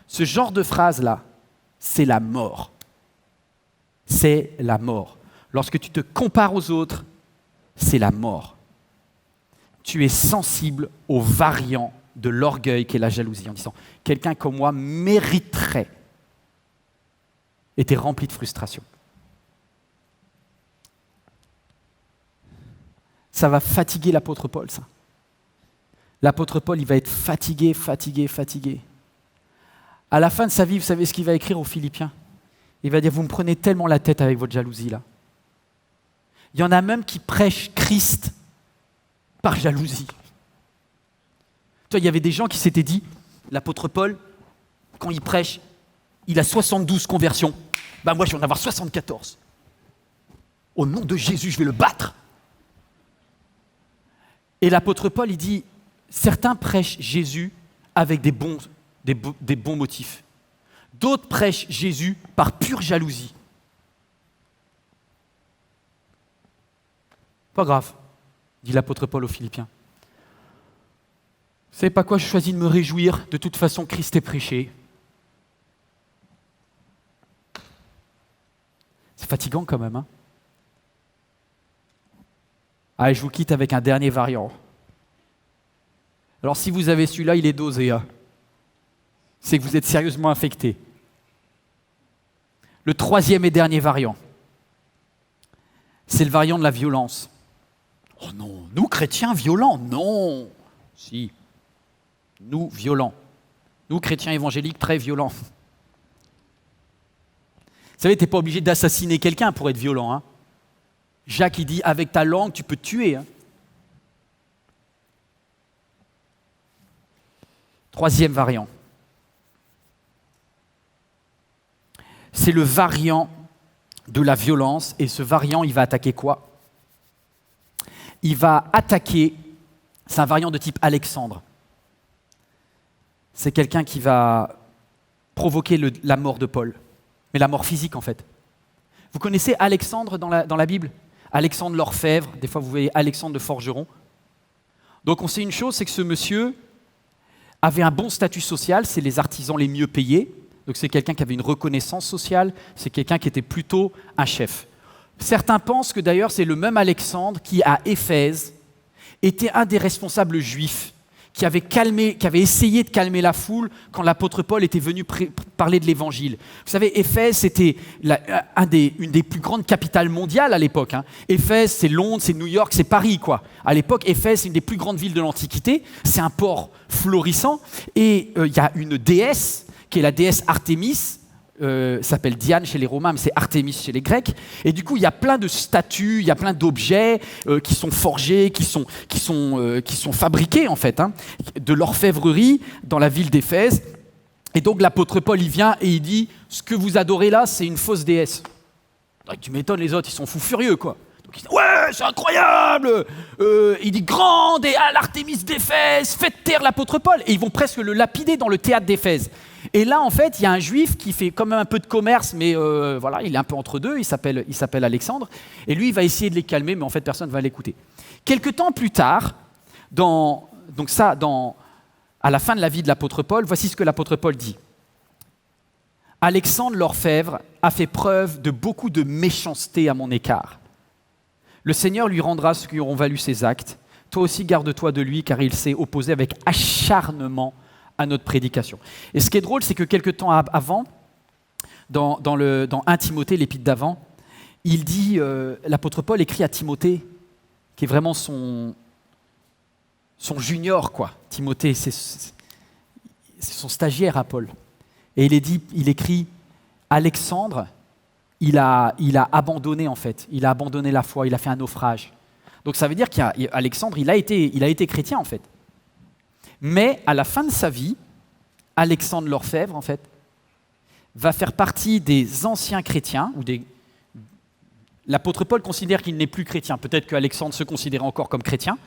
Ce genre de phrase-là, c'est la mort. C'est la mort. Lorsque tu te compares aux autres, c'est la mort. Tu es sensible aux variants de l'orgueil qu'est la jalousie, en disant « quelqu'un comme moi mériterait » et tu es rempli de frustration. Ça va fatiguer l'apôtre Paul, ça. L'apôtre Paul, il va être fatigué. À la fin de sa vie, vous savez ce qu'il va écrire aux Philippiens? Il va dire, vous me prenez tellement la tête avec votre jalousie là. Il y en a même qui prêchent Christ par jalousie. Toi, il y avait des gens qui s'étaient dit, l'apôtre Paul, quand il prêche, il a 72 conversions. Ben moi, je vais en avoir 74. Au nom de Jésus, je vais le battre. Et l'apôtre Paul, il dit, certains prêchent Jésus avec des bons motifs. D'autres prêchent Jésus par pure jalousie. Pas grave, dit l'apôtre Paul aux Philippiens. Vous savez pas quoi, je choisis de me réjouir. De toute façon, Christ est prêché. C'est fatigant quand même, hein? Allez, je vous quitte avec un dernier variant. Alors si vous avez celui-là, il est dosé. Hein. C'est que vous êtes sérieusement infecté. Le troisième et dernier variant, c'est le variant de la violence. Oh non, nous chrétiens violents, non. Si, nous violents. Nous chrétiens évangéliques très violents. Vous savez, tu n'es pas obligé d'assassiner quelqu'un pour être violent. Hein. Jacques, il dit, avec ta langue, tu peux te tuer. Hein. Troisième variant. C'est le variant de la violence. Et ce variant, il va attaquer quoi? Il va attaquer, c'est un variant de type Alexandre. C'est quelqu'un qui va provoquer la mort de Paul. Mais la mort physique, en fait. Vous connaissez Alexandre dans la Bible? Alexandre l'Orfèvre, des fois vous voyez Alexandre le Forgeron. Donc on sait une chose, c'est que ce monsieur avait un bon statut social, c'est les artisans les mieux payés. Donc c'est quelqu'un qui avait une reconnaissance sociale, c'est quelqu'un qui était plutôt un chef. Certains pensent que d'ailleurs c'est le même Alexandre qui, à Éphèse, était un des responsables juifs, qui avait essayé de calmer la foule quand l'apôtre Paul était venu parler de l'évangile. Vous savez, Éphèse, c'était une des plus grandes capitales mondiales à l'époque. Hein. Éphèse, c'est Londres, c'est New York, c'est Paris, quoi. À l'époque, Éphèse, c'est une des plus grandes villes de l'Antiquité. C'est un port florissant. Et il y a une déesse, qui est la déesse Artémis, s'appelle Diane chez les Romains, mais c'est Artémis chez les Grecs. Et du coup, il y a plein de statues, il y a plein d'objets qui sont forgés, qui sont fabriqués en fait, hein, de l'orfèvrerie dans la ville d'Éphèse. Et donc l'apôtre Paul, il vient et il dit « Ce que vous adorez là, c'est une fausse déesse. » Tu m'étonnes, les autres, ils sont fous furieux, quoi. Donc ils disent « Ouais, c'est incroyable !» Il dit « Grande et à l'Artémis d'Éphèse, faites taire l'apôtre Paul !» Et ils vont presque le lapider dans le théâtre d'Éphèse. Et là, en fait, il y a un juif qui fait quand même un peu de commerce, mais voilà, il est un peu entre deux, il s'appelle Alexandre, et lui, il va essayer de les calmer, mais en fait, personne ne va l'écouter. Quelque temps plus tard, à la fin de la vie de l'apôtre Paul, voici ce que l'apôtre Paul dit. « Alexandre l'Orfèvre a fait preuve de beaucoup de méchanceté à mon écart. Le Seigneur lui rendra ce qui auront valu ses actes. Toi aussi, garde-toi de lui, car il s'est opposé avec acharnement à notre prédication. » Et ce qui est drôle, c'est que quelque temps avant, dans 1 Timothée, l'épître d'avant, il dit, l'apôtre Paul écrit à Timothée, qui est vraiment son junior, quoi. Timothée, c'est son stagiaire à Paul. Et il écrit, Alexandre, il a abandonné en fait, il a abandonné la foi, il a fait un naufrage. Donc ça veut dire qu'Alexandre, il a été chrétien en fait. Mais à la fin de sa vie, Alexandre l'Orfèvre, en fait, va faire partie des anciens chrétiens, l'apôtre Paul considère qu'il n'est plus chrétien, peut-être qu'Alexandre se considérait encore comme chrétien,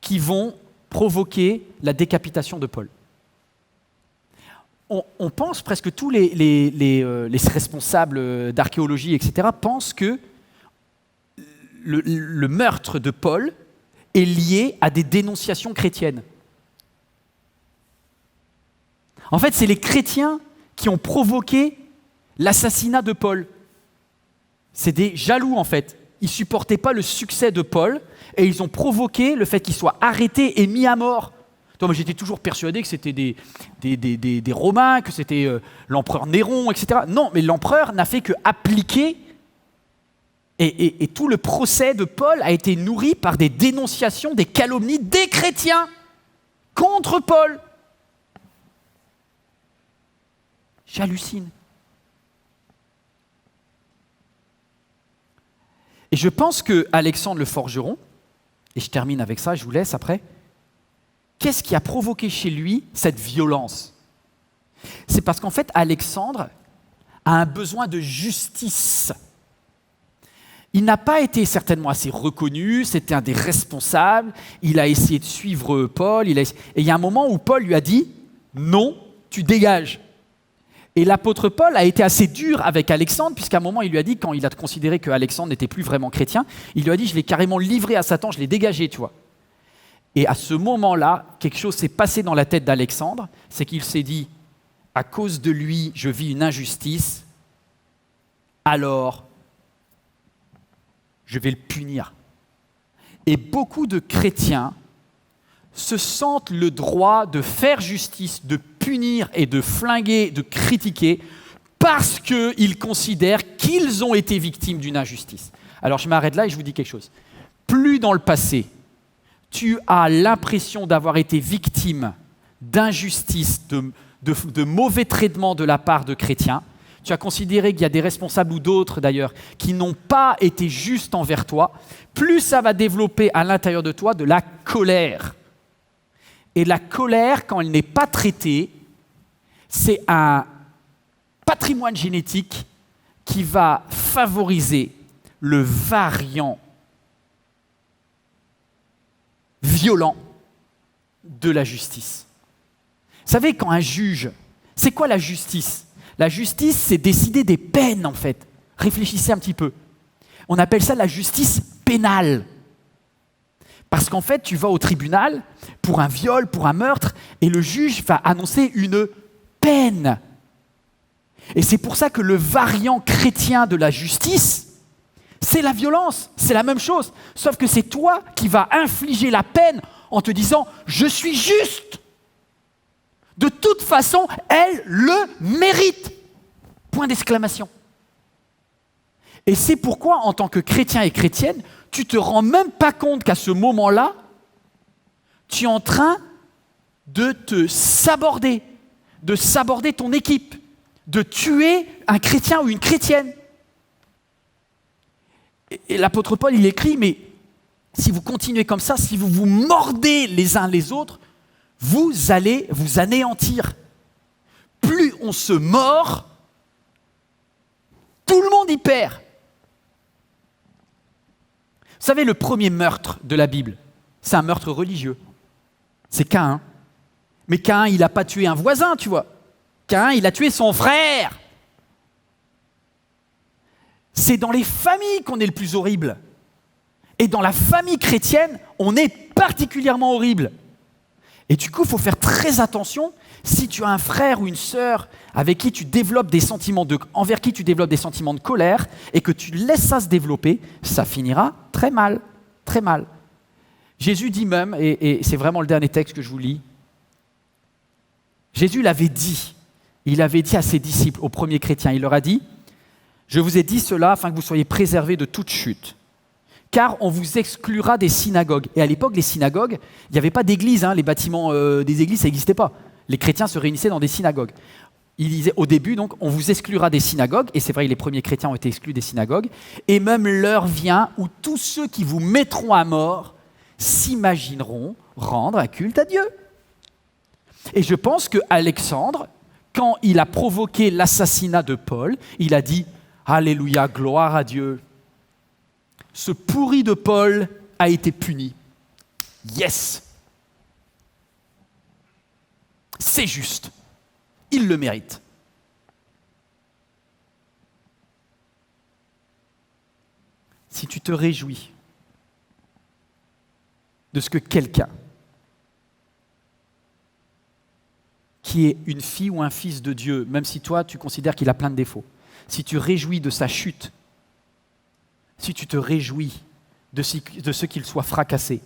qui vont provoquer la décapitation de Paul. On pense, presque tous les responsables d'archéologie, etc., pensent que le meurtre de Paul est lié à des dénonciations chrétiennes. En fait, c'est les chrétiens qui ont provoqué l'assassinat de Paul. C'est des jaloux, en fait. Ils ne supportaient pas le succès de Paul et ils ont provoqué le fait qu'il soit arrêté et mis à mort. Moi, j'étais toujours persuadé que c'était des Romains, que c'était l'empereur Néron, etc. Non, mais l'empereur n'a fait qu'appliquer. Et tout le procès de Paul a été nourri par des dénonciations, des calomnies des chrétiens contre Paul. J'hallucine. Et je pense que Alexandre le Forgeron, et je termine avec ça, je vous laisse après, qu'est-ce qui a provoqué chez lui cette violence? C'est parce qu'en fait, Alexandre a un besoin de justice. Il n'a pas été certainement assez reconnu, c'était un des responsables, il a essayé de suivre Paul, et il y a un moment où Paul lui a dit « Non, tu dégages ». Et l'apôtre Paul a été assez dur avec Alexandre, puisqu'à un moment, il lui a dit, quand il a considéré qu'Alexandre n'était plus vraiment chrétien, il lui a dit « Je l'ai carrément livré à Satan, je l'ai dégagé, tu vois ». Et à ce moment-là, quelque chose s'est passé dans la tête d'Alexandre, c'est qu'il s'est dit « À cause de lui, je vis une injustice, alors je vais le punir. » Et beaucoup de chrétiens se sentent le droit de faire justice, de punir et de flinguer, de critiquer, parce qu'ils considèrent qu'ils ont été victimes d'une injustice. Alors je m'arrête là et je vous dis quelque chose. Plus dans le passé, tu as l'impression d'avoir été victime d'injustice, de mauvais traitements de la part de chrétiens, tu as considéré qu'il y a des responsables ou d'autres d'ailleurs qui n'ont pas été justes envers toi, plus ça va développer à l'intérieur de toi de la colère. Et la colère, quand elle n'est pas traitée, c'est un patrimoine génétique qui va favoriser le variant violent de la justice. Vous savez, quand un juge, c'est quoi la justice ? La justice, c'est décider des peines, en fait. Réfléchissez un petit peu. On appelle ça la justice pénale. Parce qu'en fait, tu vas au tribunal pour un viol, pour un meurtre, et le juge va annoncer une peine. Et c'est pour ça que le variant chrétien de la justice, c'est la violence, c'est la même chose. Sauf que c'est toi qui vas infliger la peine en te disant « je suis juste ». De toute façon, elle le mérite. Point d'exclamation. Et c'est pourquoi, en tant que chrétien et chrétienne, tu ne te rends même pas compte qu'à ce moment-là, tu es en train de te saborder, de saborder ton équipe, de tuer un chrétien ou une chrétienne. Et l'apôtre Paul, il écrit, mais si vous continuez comme ça, si vous vous mordez les uns les autres, vous allez vous anéantir. Plus on se mord, tout le monde y perd. Vous savez, le premier meurtre de la Bible, c'est un meurtre religieux. C'est Caïn. Mais Caïn, il n'a pas tué un voisin, tu vois. Caïn, il a tué son frère. C'est dans les familles qu'on est le plus horrible. Et dans la famille chrétienne, on est particulièrement horrible. Et du coup, il faut faire très attention. Si tu as un frère ou une sœur avec qui tu développes envers qui tu développes des sentiments de colère et que tu laisses ça se développer, ça finira très mal, très mal. Jésus dit même, et c'est vraiment le dernier texte que je vous lis, Jésus l'avait dit, il avait dit à ses disciples, aux premiers chrétiens, il leur a dit « Je vous ai dit cela afin que vous soyez préservés de toute chute. Car on vous exclura des synagogues. » Et à l'époque, les synagogues, il n'y avait pas d'église, les bâtiments des églises, ça n'existait pas. Les chrétiens se réunissaient dans des synagogues. Il disait au début, donc, on vous exclura des synagogues, et c'est vrai, les premiers chrétiens ont été exclus des synagogues, et même l'heure vient où tous ceux qui vous mettront à mort s'imagineront rendre un culte à Dieu. Et je pense qu'Alexandre, quand il a provoqué l'assassinat de Paul, il a dit « Alléluia, gloire à Dieu ». Ce pourri de Paul a été puni. Yes! C'est juste. Il le mérite. Si tu te réjouis de ce que quelqu'un qui est une fille ou un fils de Dieu, même si toi tu considères qu'il a plein de défauts, si tu réjouis de sa chute, si tu te réjouis de ce qu'il soit fracassé,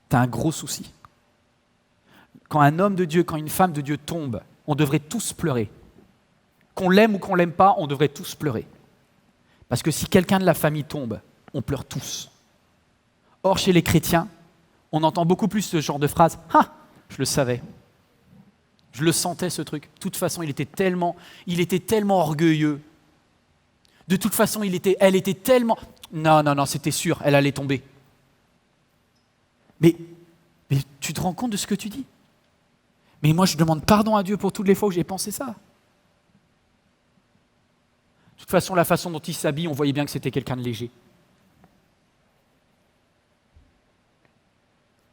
tu as un gros souci. Quand un homme de Dieu, quand une femme de Dieu tombe, on devrait tous pleurer. Qu'on l'aime ou qu'on l'aime pas, on devrait tous pleurer. Parce que si quelqu'un de la famille tombe, on pleure tous. Or, chez les chrétiens, on entend beaucoup plus ce genre de phrase « Ah, je le savais. Je le sentais, ce truc. De toute façon, il était tellement orgueilleux. De toute façon, elle était tellement... Non, c'était sûr, elle allait tomber. » Mais tu te rends compte de ce que tu dis ? Mais moi, je demande pardon à Dieu pour toutes les fois où j'ai pensé ça. De toute façon, la façon dont il s'habille, on voyait bien que c'était quelqu'un de léger.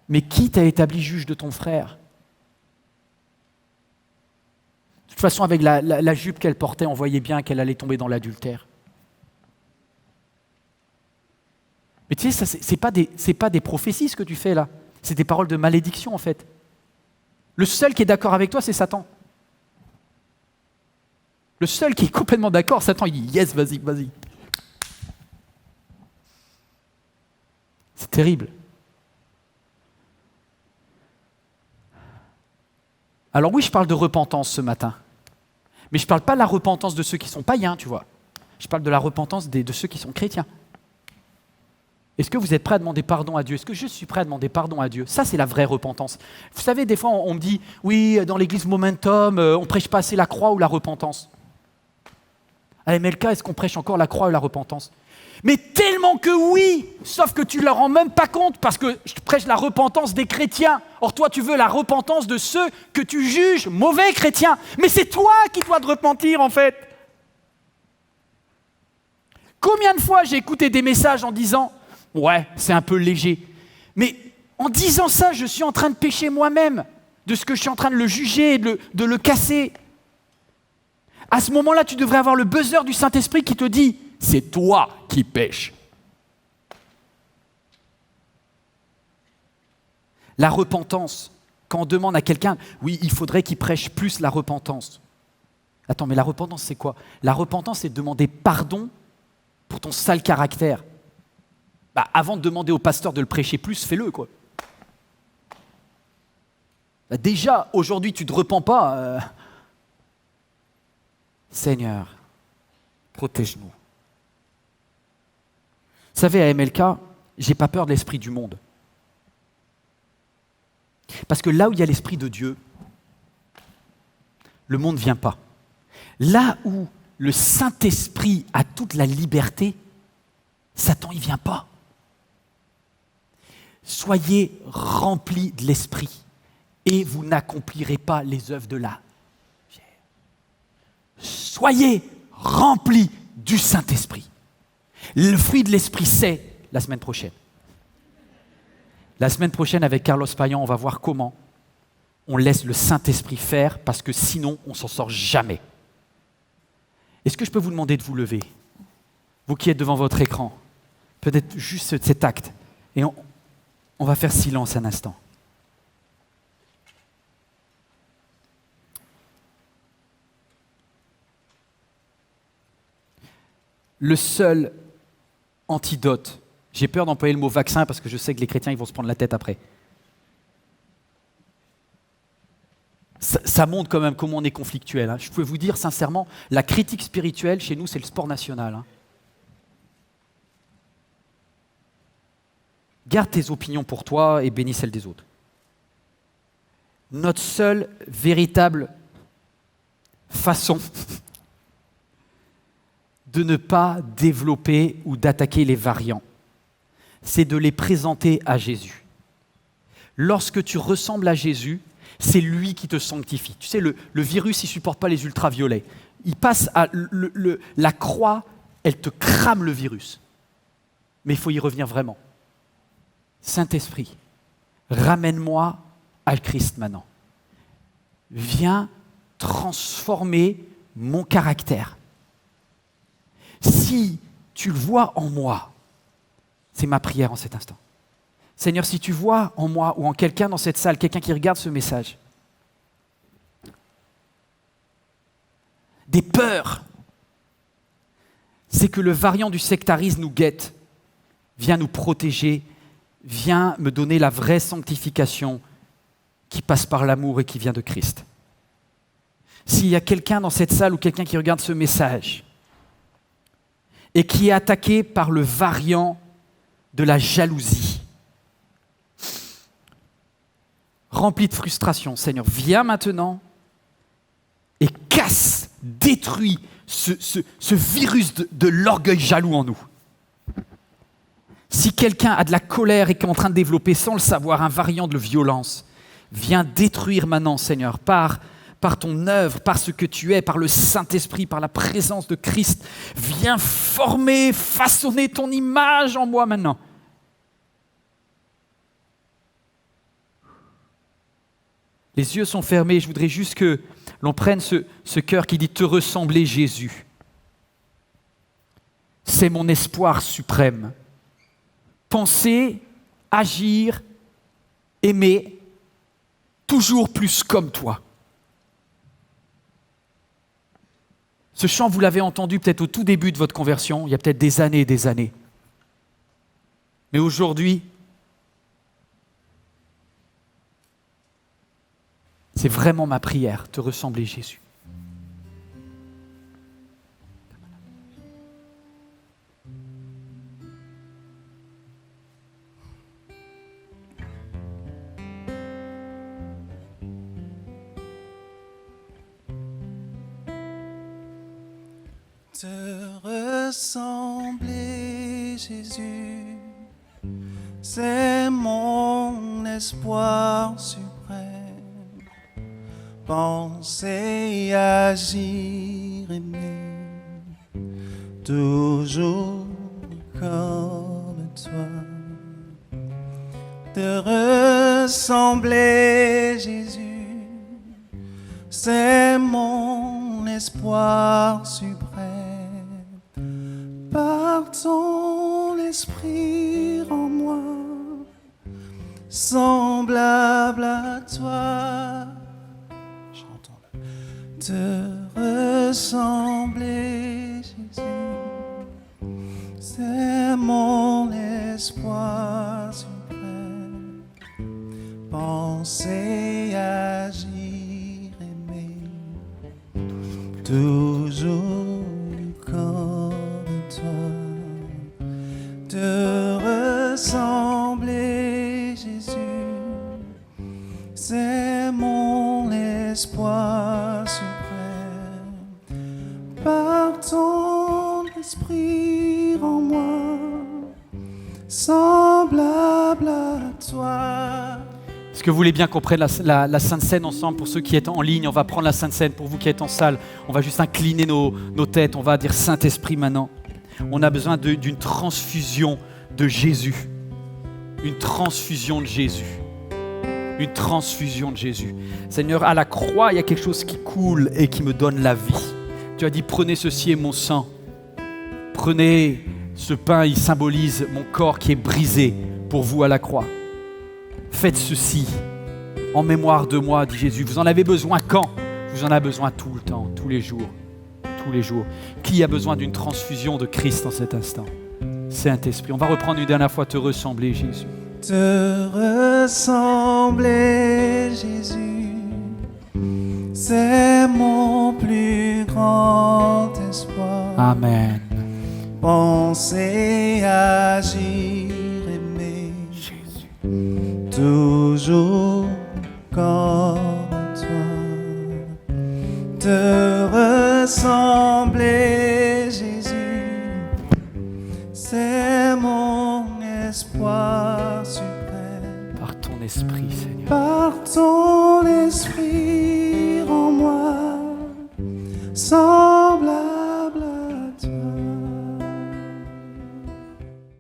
Mais qui t'a établi juge de ton frère ? De toute façon, avec la jupe qu'elle portait, on voyait bien qu'elle allait tomber dans l'adultère. Mais tu sais, ça, c'est pas des prophéties ce que tu fais là. C'est des paroles de malédiction en fait. Le seul qui est d'accord avec toi, c'est Satan. Le seul qui est complètement d'accord, Satan, il dit « Yes, vas-y, vas-y ». C'est terrible. Alors oui, je parle de repentance ce matin. Mais je ne parle pas de la repentance de ceux qui sont païens, tu vois. Je parle de la repentance de ceux qui sont chrétiens. Est-ce que vous êtes prêts à demander pardon à Dieu ? Est-ce que je suis prêt à demander pardon à Dieu ? Ça, c'est la vraie repentance. Vous savez, des fois, on me dit, oui, dans l'église Momentum, on ne prêche pas assez la croix ou la repentance. À MLK, est-ce qu'on prêche encore la croix ou la repentance? Mais tellement que oui, sauf que tu ne leur rends même pas compte parce que je prêche la repentance des chrétiens. Or toi, tu veux la repentance de ceux que tu juges mauvais chrétiens. Mais c'est toi qui dois te repentir en fait. Combien de fois j'ai écouté des messages en disant « Ouais, c'est un peu léger ». Mais en disant ça, je suis en train de pécher moi-même, de ce que je suis en train de le juger et de le casser. À ce moment-là, tu devrais avoir le buzzer du Saint-Esprit qui te dit « C'est toi qui pêches ». La repentance, quand on demande à quelqu'un « Oui, il faudrait qu'il prêche plus la repentance ». Attends, mais la repentance, c'est quoi? La repentance, c'est de demander pardon pour ton sale caractère. Avant de demander au pasteur de le prêcher plus, fais-le, quoi. Déjà, aujourd'hui, tu ne te repens pas. Seigneur, protège-nous. Vous savez, à MLK, j'ai pas peur de l'esprit du monde. Parce que là où il y a l'esprit de Dieu, le monde ne vient pas. Là où le Saint-Esprit a toute la liberté, Satan, il ne vient pas. Soyez remplis de l'Esprit et vous n'accomplirez pas les œuvres de la chair. Soyez remplis du Saint-Esprit. Le fruit de l'Esprit, c'est la semaine prochaine. La semaine prochaine, avec Carlos Payan, on va voir comment on laisse le Saint-Esprit faire parce que sinon, on ne s'en sort jamais. Est-ce que je peux vous demander de vous lever? Vous qui êtes devant votre écran, peut-être juste cet acte. Et on va faire silence un instant. Le seul antidote, j'ai peur d'employer le mot vaccin parce que je sais que les chrétiens ils vont se prendre la tête après. Ça montre quand même comment on est conflictuel. Hein. Je peux vous dire sincèrement, la critique spirituelle chez nous, c'est le sport national. Hein. Garde tes opinions pour toi et bénis celles des autres. Notre seule véritable façon de ne pas développer ou d'attaquer les variants, c'est de les présenter à Jésus. Lorsque tu ressembles à Jésus, c'est lui qui te sanctifie. Tu sais, le virus, il ne supporte pas les ultraviolets. Il passe à la croix, elle te crame le virus. Mais il faut y revenir vraiment. Saint-Esprit, ramène-moi à Christ maintenant. Viens transformer mon caractère. Si tu le vois en moi, c'est ma prière en cet instant. Seigneur, si tu vois en moi ou en quelqu'un dans cette salle, quelqu'un qui regarde ce message, des peurs, c'est que le variant du sectarisme nous guette, viens nous protéger, viens me donner la vraie sanctification qui passe par l'amour et qui vient de Christ. S'il y a quelqu'un dans cette salle ou quelqu'un qui regarde ce message et qui est attaqué par le variant de la jalousie, rempli de frustration, Seigneur, viens maintenant et casse, détruis ce virus de l'orgueil jaloux en nous. Si quelqu'un a de la colère et qui est en train de développer sans le savoir un variant de violence, viens détruire maintenant, Seigneur, par ton œuvre, par ce que tu es, par le Saint-Esprit, par la présence de Christ. Viens former, façonner ton image en moi maintenant. Les yeux sont fermés, je voudrais juste que l'on prenne ce cœur qui dit « Te ressembler, Jésus ». C'est mon espoir suprême. Penser, agir, aimer, toujours plus comme toi. Ce chant, vous l'avez entendu peut-être au tout début de votre conversion, il y a peut-être des années et des années. Mais aujourd'hui, c'est vraiment ma prière, te ressembler, Jésus. Te ressembler, Jésus, c'est mon espoir suprême. Penser, agir, aimer, toujours comme toi. Te ressembler, Jésus, c'est mon espoir suprême. Par ton esprit en moi, semblable à toi. Chantons-le. Te ressembler, Jésus, c'est mon espoir suprême. Penser, agir, aimer, toujours comme toi. Te ressembler, Jésus, c'est mon espoir suprême. Par ton esprit en moi, semblable à toi. Est-ce que vous voulez bien qu'on prenne la Sainte Seine ensemble? Pour ceux qui êtes en ligne, on va prendre la Sainte Seine. Pour vous qui êtes en salle, on va juste incliner nos têtes. On va dire Saint-Esprit maintenant. On a besoin d'une transfusion de Jésus. Une transfusion de Jésus. Une transfusion de Jésus. Seigneur, à la croix, il y a quelque chose qui coule et qui me donne la vie. Tu as dit, prenez ceci est mon sang. Prenez ce pain, il symbolise mon corps qui est brisé pour vous à la croix. Faites ceci en mémoire de moi, dit Jésus. Vous en avez besoin quand? Vous en avez besoin tout le temps, tous les jours. Tous les jours. Qui a besoin d'une transfusion de Christ en cet instant? Saint-Esprit. On va reprendre une dernière fois, te ressembler, Jésus. Te ressembler, Jésus, c'est mon plus grand espoir. Amen. Penser, agir, aimer, Jésus. toujours comme toi. Te ressembler, Jésus, c'est mon espoir suprême. Par ton esprit, Seigneur. Par ton esprit en moi, sans